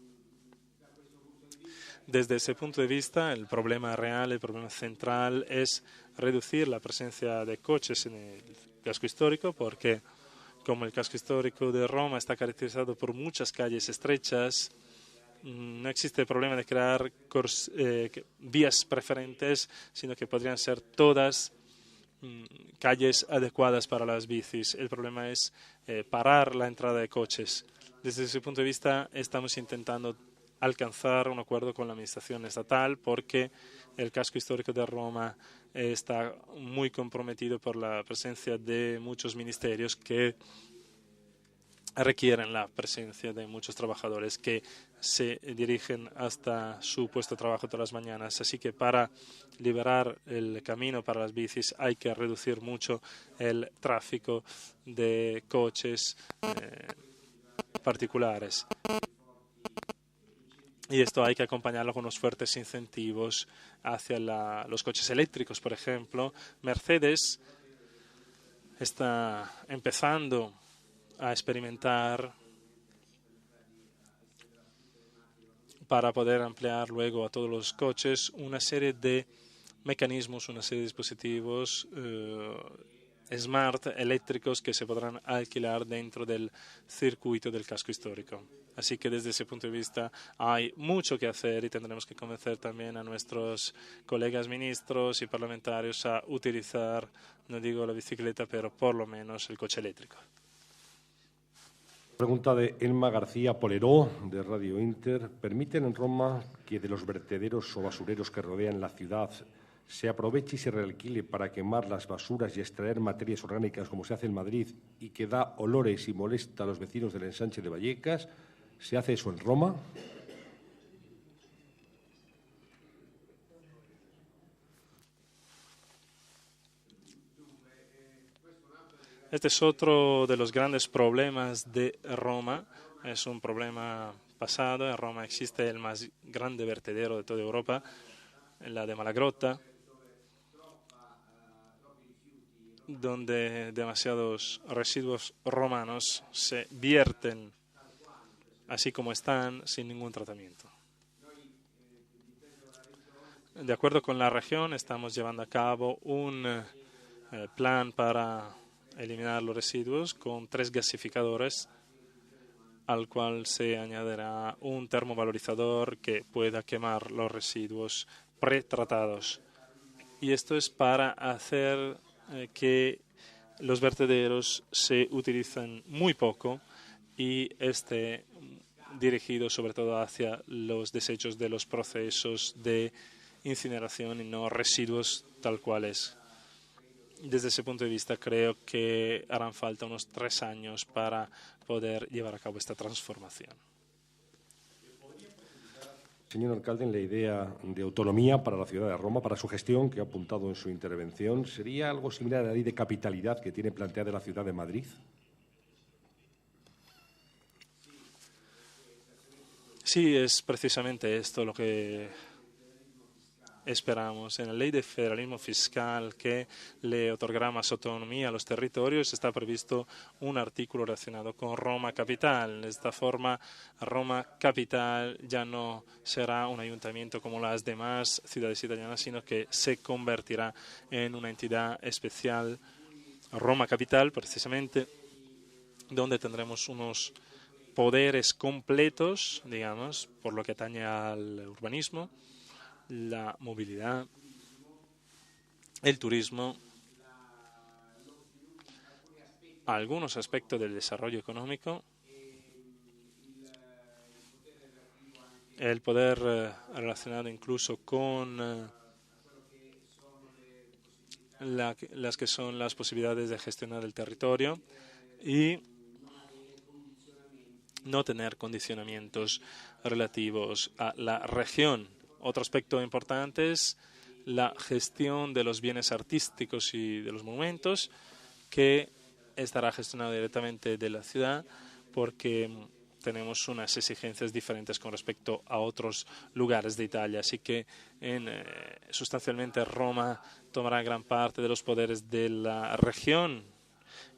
[SPEAKER 3] Desde ese punto de vista, el problema real, el problema central es reducir la presencia de coches en el casco histórico, porque como el casco histórico de Roma está caracterizado por muchas calles estrechas, no existe el problema de crear vías preferentes, sino que podrían ser todas calles adecuadas para las bicis. El problema es parar la entrada de coches. Desde ese punto de vista, estamos intentando alcanzar un acuerdo con la administración estatal, porque el casco histórico de Roma está muy comprometido por la presencia de muchos ministerios que requieren la presencia de muchos trabajadores que se dirigen hasta su puesto de trabajo todas las mañanas. Así que para liberar el camino para las bicis hay que reducir mucho el tráfico de coches particulares. Y esto hay que acompañarlo con unos fuertes incentivos hacia los coches eléctricos, por ejemplo. Mercedes está empezando a experimentar para poder ampliar luego a todos los coches una serie de mecanismos, una serie de dispositivos smart eléctricos que se podrán alquilar dentro del circuito del casco histórico. Así que desde ese punto de vista hay mucho que hacer y tendremos que convencer también a nuestros colegas ministros y parlamentarios a utilizar, no digo la bicicleta, pero por lo menos el coche eléctrico.
[SPEAKER 4] Pregunta de Elma García Poleró, de Radio Inter. ¿Permiten en Roma que de los vertederos o basureros que rodean la ciudad se aproveche y se realquile para quemar las basuras y extraer materias orgánicas como se hace en Madrid y que da olores y molesta a los vecinos del ensanche de Vallecas? ¿Se hace eso en Roma?
[SPEAKER 3] Este es otro de los grandes problemas de Roma. Es un problema pasado. En Roma existe el más grande vertedero de toda Europa, la de Malagrotta, donde demasiados residuos romanos se vierten así como están, sin ningún tratamiento. De acuerdo con la región, estamos llevando a cabo un plan para eliminar los residuos con 3 gasificadores, al cual se añadirá un termovalorizador que pueda quemar los residuos pretratados. Y esto es para hacer que los vertederos se utilicen muy poco y esté dirigido sobre todo hacia los desechos de los procesos de incineración y no residuos tal cuales. Desde ese punto de vista creo que harán falta unos 3 años para poder llevar a cabo esta transformación.
[SPEAKER 4] Señor alcalde, en la idea de autonomía para la ciudad de Roma, para su gestión, que ha apuntado en su intervención, ¿sería algo similar a la ley de capitalidad que tiene planteada la ciudad de Madrid?
[SPEAKER 3] Sí, es precisamente esto lo que esperamos. En la ley de federalismo fiscal que le otorgará más autonomía a los territorios está previsto un artículo relacionado con Roma Capital. De esta forma, Roma Capital ya no será un ayuntamiento como las demás ciudades italianas, sino que se convertirá en una entidad especial, Roma Capital, precisamente, donde tendremos unos poderes completos, digamos, por lo que atañe al urbanismo, la movilidad, el turismo, algunos aspectos del desarrollo económico, el poder relacionado incluso con las que son las posibilidades de gestionar el territorio y no tener condicionamientos relativos a la región. Otro aspecto importante es la gestión de los bienes artísticos y de los monumentos, que estará gestionado directamente de la ciudad, porque tenemos unas exigencias diferentes con respecto a otros lugares de Italia. Así que sustancialmente Roma tomará gran parte de los poderes de la región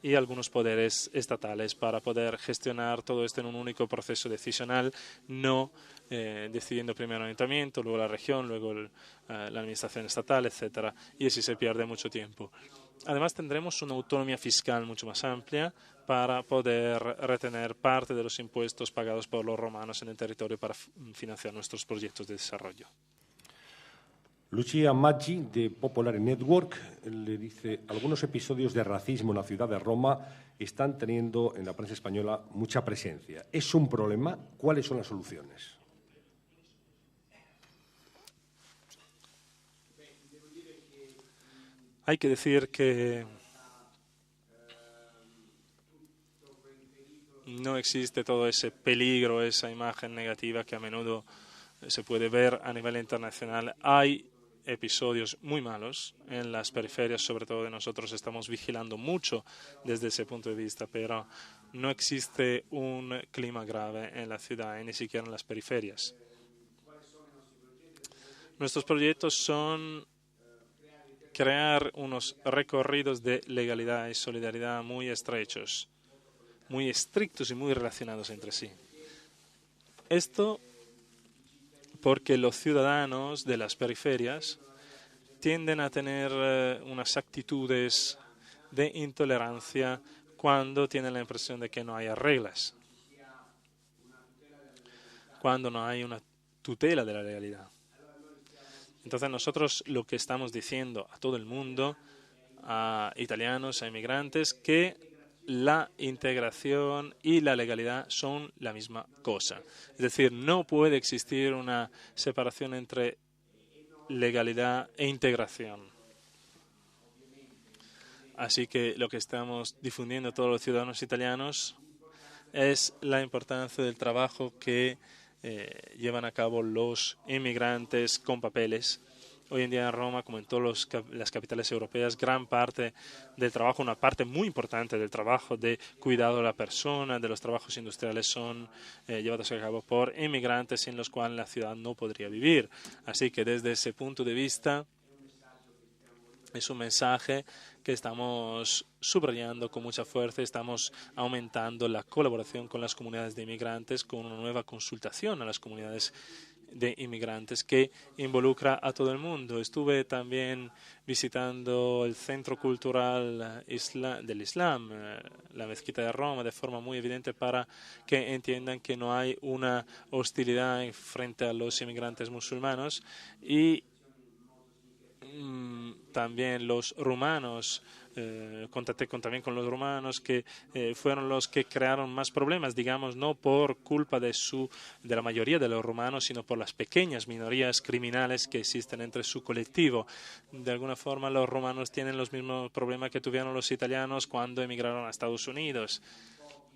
[SPEAKER 3] y algunos poderes estatales para poder gestionar todo esto en un único proceso decisional, no decidiendo primero el ayuntamiento, luego la región, luego la administración estatal, etcétera, y así se pierde mucho tiempo. Además, tendremos una autonomía fiscal mucho más amplia para poder retener parte de los impuestos pagados por los romanos en el territorio para financiar nuestros proyectos de desarrollo.
[SPEAKER 4] Lucia Maggi, de Popolare Network, le dice: algunos episodios de racismo en la ciudad de Roma están teniendo en la prensa española mucha presencia. ¿Es un problema? ¿Cuáles son las soluciones?
[SPEAKER 3] Hay que decir que no existe todo ese peligro, esa imagen negativa que a menudo se puede ver a nivel internacional. Hay episodios muy malos en las periferias, sobre todo de nosotros estamos vigilando mucho desde ese punto de vista, pero no existe un clima grave en la ciudad, ni siquiera en las periferias. Nuestros proyectos son crear unos recorridos de legalidad y solidaridad muy estrechos, muy estrictos y muy relacionados entre sí. Esto porque los ciudadanos de las periferias tienden a tener unas actitudes de intolerancia cuando tienen la impresión de que no hay reglas, cuando no hay una tutela de la legalidad. Entonces nosotros lo que estamos diciendo a todo el mundo, a italianos, a inmigrantes, que la integración y la legalidad son la misma cosa. Es decir, no puede existir una separación entre legalidad e integración. Así que lo que estamos difundiendo a todos los ciudadanos italianos es la importancia del trabajo que llevan a cabo los inmigrantes con papeles. Hoy en día en Roma, como en todas las capitales europeas, gran parte del trabajo, una parte muy importante del trabajo de cuidado de la persona, de los trabajos industriales son llevados a cabo por inmigrantes sin los cuales la ciudad no podría vivir. Así que desde ese punto de vista es un mensaje que estamos subrayando con mucha fuerza. Estamos aumentando la colaboración con las comunidades de inmigrantes, con una nueva consultación a las comunidades de inmigrantes que involucra a todo el mundo. Estuve también visitando el Centro Cultural del Islam, la Mezquita de Roma, de forma muy evidente para que entiendan que no hay una hostilidad frente a los inmigrantes musulmanos y también los rumanos, contacté también con los rumanos que fueron los que crearon más problemas, digamos, no por culpa de la mayoría de los rumanos, sino por las pequeñas minorías criminales que existen entre su colectivo. De alguna forma, los rumanos tienen los mismos problemas que tuvieron los italianos cuando emigraron a Estados Unidos.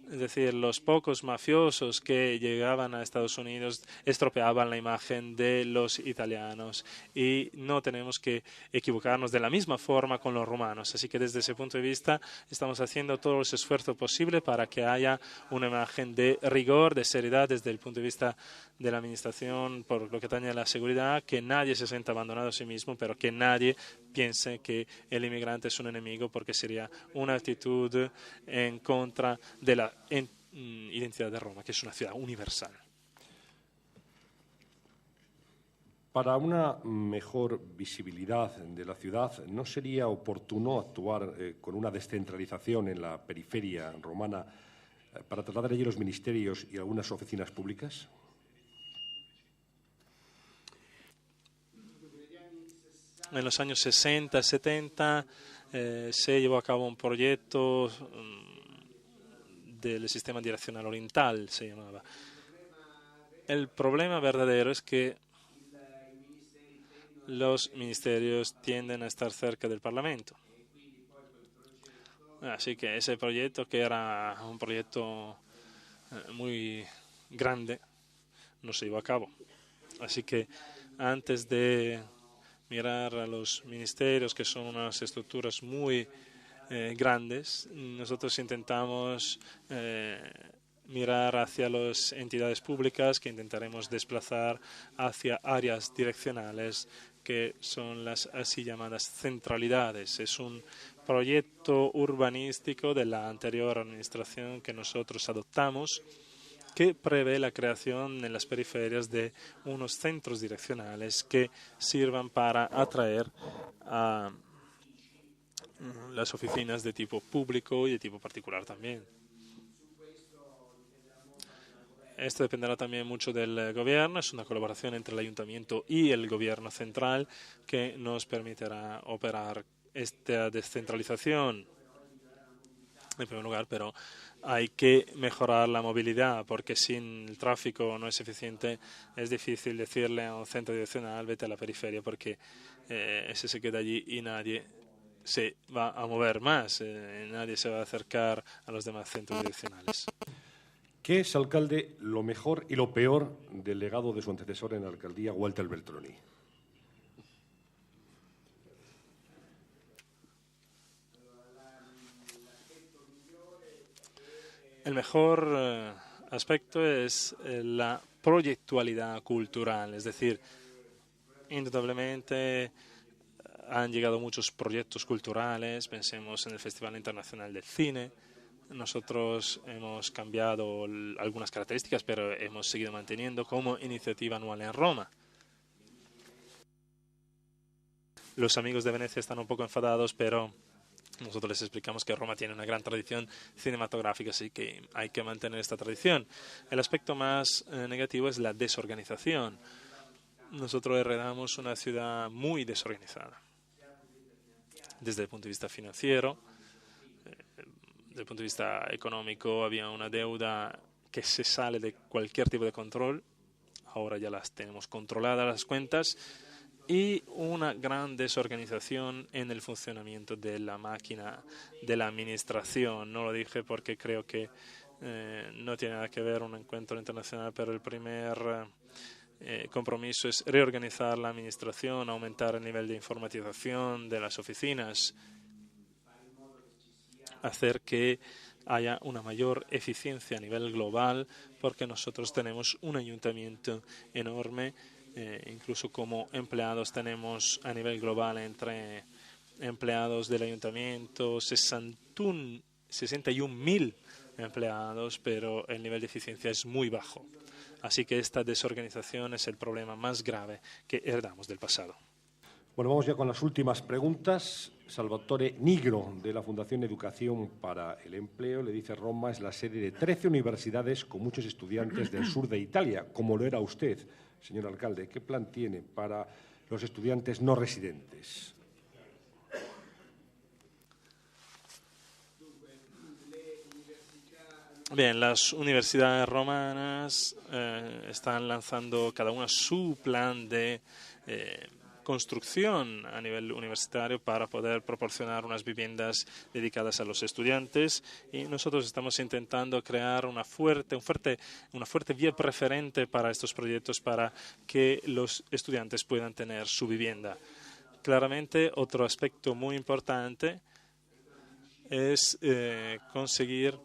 [SPEAKER 3] Es decir, los pocos mafiosos que llegaban a Estados Unidos estropeaban la imagen de los italianos y no tenemos que equivocarnos de la misma forma con los rumanos. Así que desde ese punto de vista estamos haciendo todos los esfuerzos posibles para que haya una imagen de rigor, de seriedad desde el punto de vista de la administración por lo que atañe a la seguridad, que nadie se sienta abandonado a sí mismo, pero que nadie piense que el inmigrante es un enemigo porque sería una actitud en contra de la identidad de Roma, que es una ciudad universal.
[SPEAKER 4] Para una mejor visibilidad de la ciudad, ¿no sería oportuno actuar con una descentralización en la periferia romana para trasladar allí los ministerios y algunas oficinas públicas?
[SPEAKER 3] En los años 60, 70 se llevó a cabo un proyecto del sistema direccional oriental, se llamaba. El problema verdadero es que los ministerios tienden a estar cerca del Parlamento. Así que ese proyecto, que era un proyecto muy grande, no se llevó a cabo. Así que antes de mirar a los ministerios, que son unas estructuras muy grandes, nosotros intentamos mirar hacia las entidades públicas que intentaremos desplazar hacia áreas direccionales que son las así llamadas centralidades. Es un proyecto urbanístico de la anterior administración que nosotros adoptamos, que prevé la creación en las periferias de unos centros direccionales que sirvan para atraer a las oficinas de tipo público y de tipo particular también. Esto dependerá también mucho del gobierno. Es una colaboración entre el ayuntamiento y el gobierno central que nos permitirá operar esta descentralización. En primer lugar, pero hay que mejorar la movilidad, porque sin el tráfico no es eficiente. Es difícil decirle a un centro direccional vete a la periferia, porque ese se queda allí y nadie se va a mover más, nadie se va a acercar a los demás centros direccionales.
[SPEAKER 4] ¿Qué es, alcalde, lo mejor y lo peor del legado de su antecesor en la alcaldía, Walter Veltroni?
[SPEAKER 3] El mejor aspecto es la proyectualidad cultural, es decir, indudablemente han llegado muchos proyectos culturales, pensemos en el Festival Internacional del Cine. Nosotros hemos cambiado algunas características, pero hemos seguido manteniendo como iniciativa anual en Roma. Los amigos de Venecia están un poco enfadados, pero nosotros les explicamos que Roma tiene una gran tradición cinematográfica, así que hay que mantener esta tradición. El aspecto más negativo es la desorganización. Nosotros heredamos una ciudad muy desorganizada. Desde el punto de vista financiero, desde el punto de vista económico, había una deuda que se sale de cualquier tipo de control. Ahora ya las tenemos controladas las cuentas. Y una gran desorganización en el funcionamiento de la máquina de la administración. No lo dije porque creo que no tiene nada que ver un encuentro internacional, pero el primer compromiso es reorganizar la administración, aumentar el nivel de informatización de las oficinas, hacer que haya una mayor eficiencia a nivel global, porque nosotros tenemos un ayuntamiento enorme. Incluso como empleados tenemos a nivel global entre empleados del ayuntamiento 61.000 empleados, pero el nivel de eficiencia es muy bajo. Así que esta desorganización es el problema más grave que heredamos del pasado.
[SPEAKER 4] Bueno, vamos ya con las últimas preguntas. Salvatore Nigro, de la Fundación Educación para el Empleo, le dice: Roma es la sede de 13 universidades con muchos estudiantes del sur de Italia, como lo era usted. Señor alcalde, ¿qué plan tiene para los estudiantes no residentes?
[SPEAKER 3] Bien, las universidades romanas están lanzando cada una su plan de construcción a nivel universitario para poder proporcionar unas viviendas dedicadas a los estudiantes, y nosotros estamos intentando crear una fuerte vía preferente para estos proyectos para que los estudiantes puedan tener su vivienda. Claramente, otro aspecto muy importante es conseguir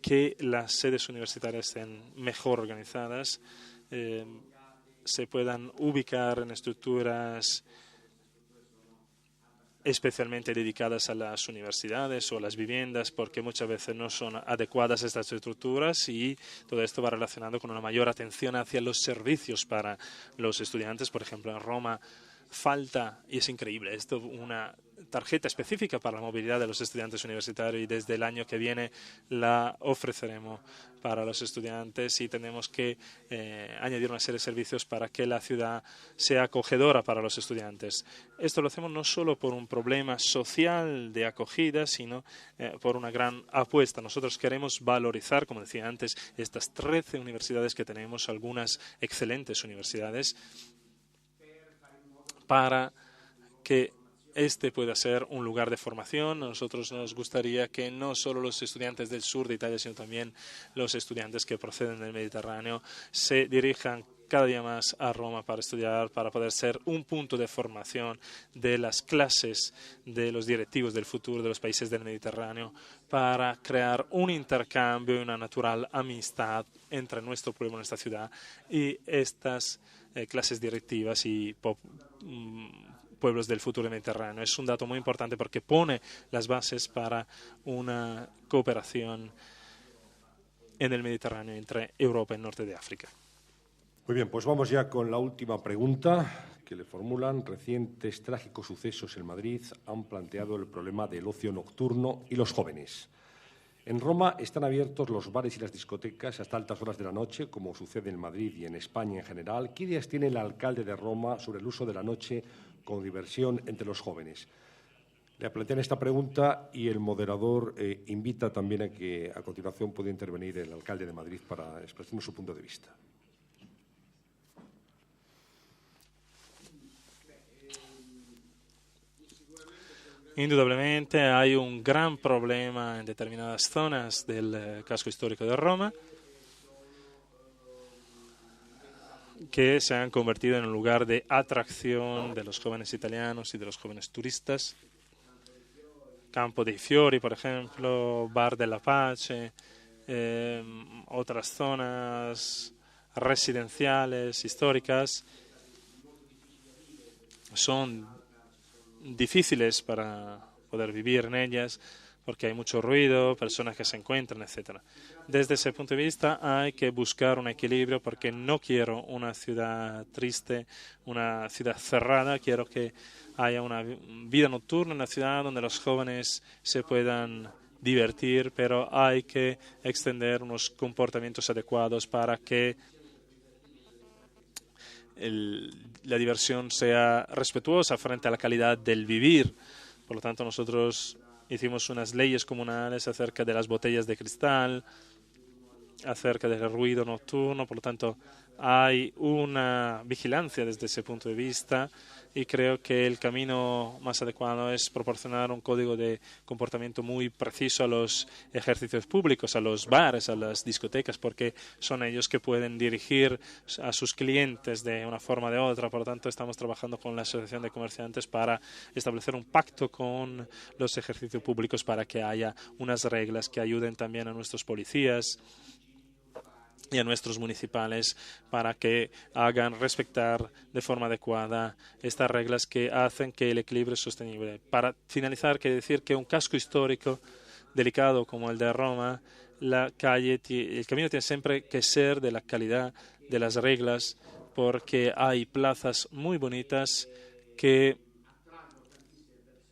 [SPEAKER 3] que las sedes universitarias estén mejor organizadas, se puedan ubicar en estructuras especialmente dedicadas a las universidades o a las viviendas, porque muchas veces no son adecuadas estas estructuras, y todo esto va relacionado con una mayor atención hacia los servicios para los estudiantes. Por ejemplo, en Roma falta, y es increíble esto, una tarjeta específica para la movilidad de los estudiantes universitarios, y desde el año que viene la ofreceremos para los estudiantes, y tenemos que añadir una serie de servicios para que la ciudad sea acogedora para los estudiantes. Esto lo hacemos no solo por un problema social de acogida, sino por una gran apuesta. Nosotros queremos valorizar, como decía antes, estas 13 universidades que tenemos, algunas excelentes universidades, para que este pueda ser un lugar de formación. A nosotros nos gustaría que no solo los estudiantes del sur de Italia, sino también los estudiantes que proceden del Mediterráneo se dirijan cada día más a Roma para estudiar, para poder ser un punto de formación de las clases de los directivos del futuro de los países del Mediterráneo, para crear un intercambio y una natural amistad entre nuestro pueblo, nuestra ciudad, y estas clases directivas y pueblos del futuro Mediterráneo. Es un dato muy importante porque pone las bases para una cooperación en el Mediterráneo entre Europa y el norte de África.
[SPEAKER 4] Muy bien, pues vamos ya con la última pregunta que le formulan. Recientes trágicos sucesos en Madrid han planteado el problema del ocio nocturno y los jóvenes. En Roma están abiertos los bares y las discotecas hasta altas horas de la noche, como sucede en Madrid y en España en general. ¿Qué ideas tiene el alcalde de Roma sobre el uso de la noche como diversión entre los jóvenes? Le plantean esta pregunta y el moderador invita también a que a continuación pueda intervenir el alcalde de Madrid para expresarnos su punto de vista.
[SPEAKER 3] Indudablemente hay un gran problema en determinadas zonas del casco histórico de Roma que se han convertido en un lugar de atracción de los jóvenes italianos y de los jóvenes turistas. Campo dei Fiori, por ejemplo, Bar della Pace, otras zonas residenciales históricas son difíciles para poder vivir en ellas porque hay mucho ruido, personas que se encuentran, etc. Desde ese punto de vista hay que buscar un equilibrio porque no quiero una ciudad triste, una ciudad cerrada, quiero que haya una vida nocturna en la ciudad donde los jóvenes se puedan divertir, pero hay que extender unos comportamientos adecuados para que la diversión sea respetuosa frente a la calidad del vivir. Por lo tanto, nosotros hicimos unas leyes comunales acerca de las botellas de cristal, acerca del ruido nocturno. Por lo tanto, hay una vigilancia desde ese punto de vista y creo que el camino más adecuado es proporcionar un código de comportamiento muy preciso a los ejercicios públicos, a los bares, a las discotecas, porque son ellos que pueden dirigir a sus clientes de una forma o de otra. Por lo tanto, estamos trabajando con la Asociación de Comerciantes para establecer un pacto con los ejercicios públicos para que haya unas reglas que ayuden también a nuestros policías y a nuestros municipales para que hagan respetar de forma adecuada estas reglas que hacen que el equilibrio es sostenible. Para finalizar, quiero decir que un casco histórico delicado como el de Roma, el camino tiene siempre que ser de la calidad de las reglas, porque hay plazas muy bonitas que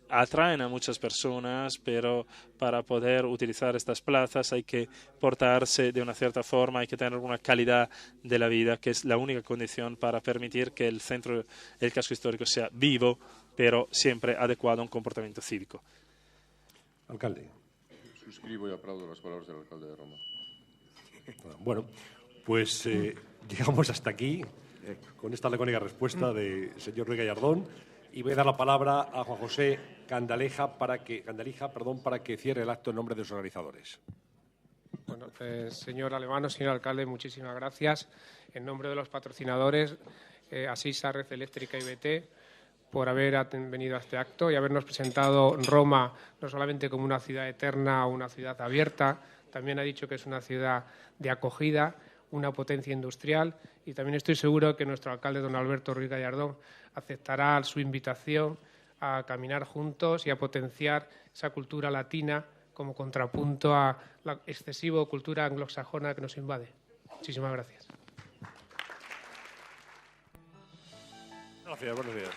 [SPEAKER 3] atraen a muchas personas, pero para poder utilizar estas plazas hay que portarse de una cierta forma, hay que tener una calidad de la vida, que es la única condición para permitir que el centro, el casco histórico sea vivo, pero siempre adecuado a un comportamiento cívico.
[SPEAKER 4] Alcalde.
[SPEAKER 2] Suscribo y aplaudo las palabras del alcalde de Roma.
[SPEAKER 4] Bueno, pues llegamos hasta aquí con esta lacónica respuesta del señor Ruiz Gallardón. Y voy a dar la palabra a Juan José Candalija para que cierre el acto en nombre de los organizadores.
[SPEAKER 5] Bueno, señor Alemano, señor alcalde, muchísimas gracias. En nombre de los patrocinadores, Asisa, Red Eléctrica y BT, por haber venido a este acto y habernos presentado Roma no solamente como una ciudad eterna o una ciudad abierta, también ha dicho que es una ciudad de acogida, una potencia industrial, y también estoy seguro que nuestro alcalde, don Alberto Ruiz Gallardón, aceptará su invitación a caminar juntos y a potenciar esa cultura latina como contrapunto a la excesiva cultura anglosajona que nos invade. Muchísimas gracias.
[SPEAKER 4] Gracias, buenos días.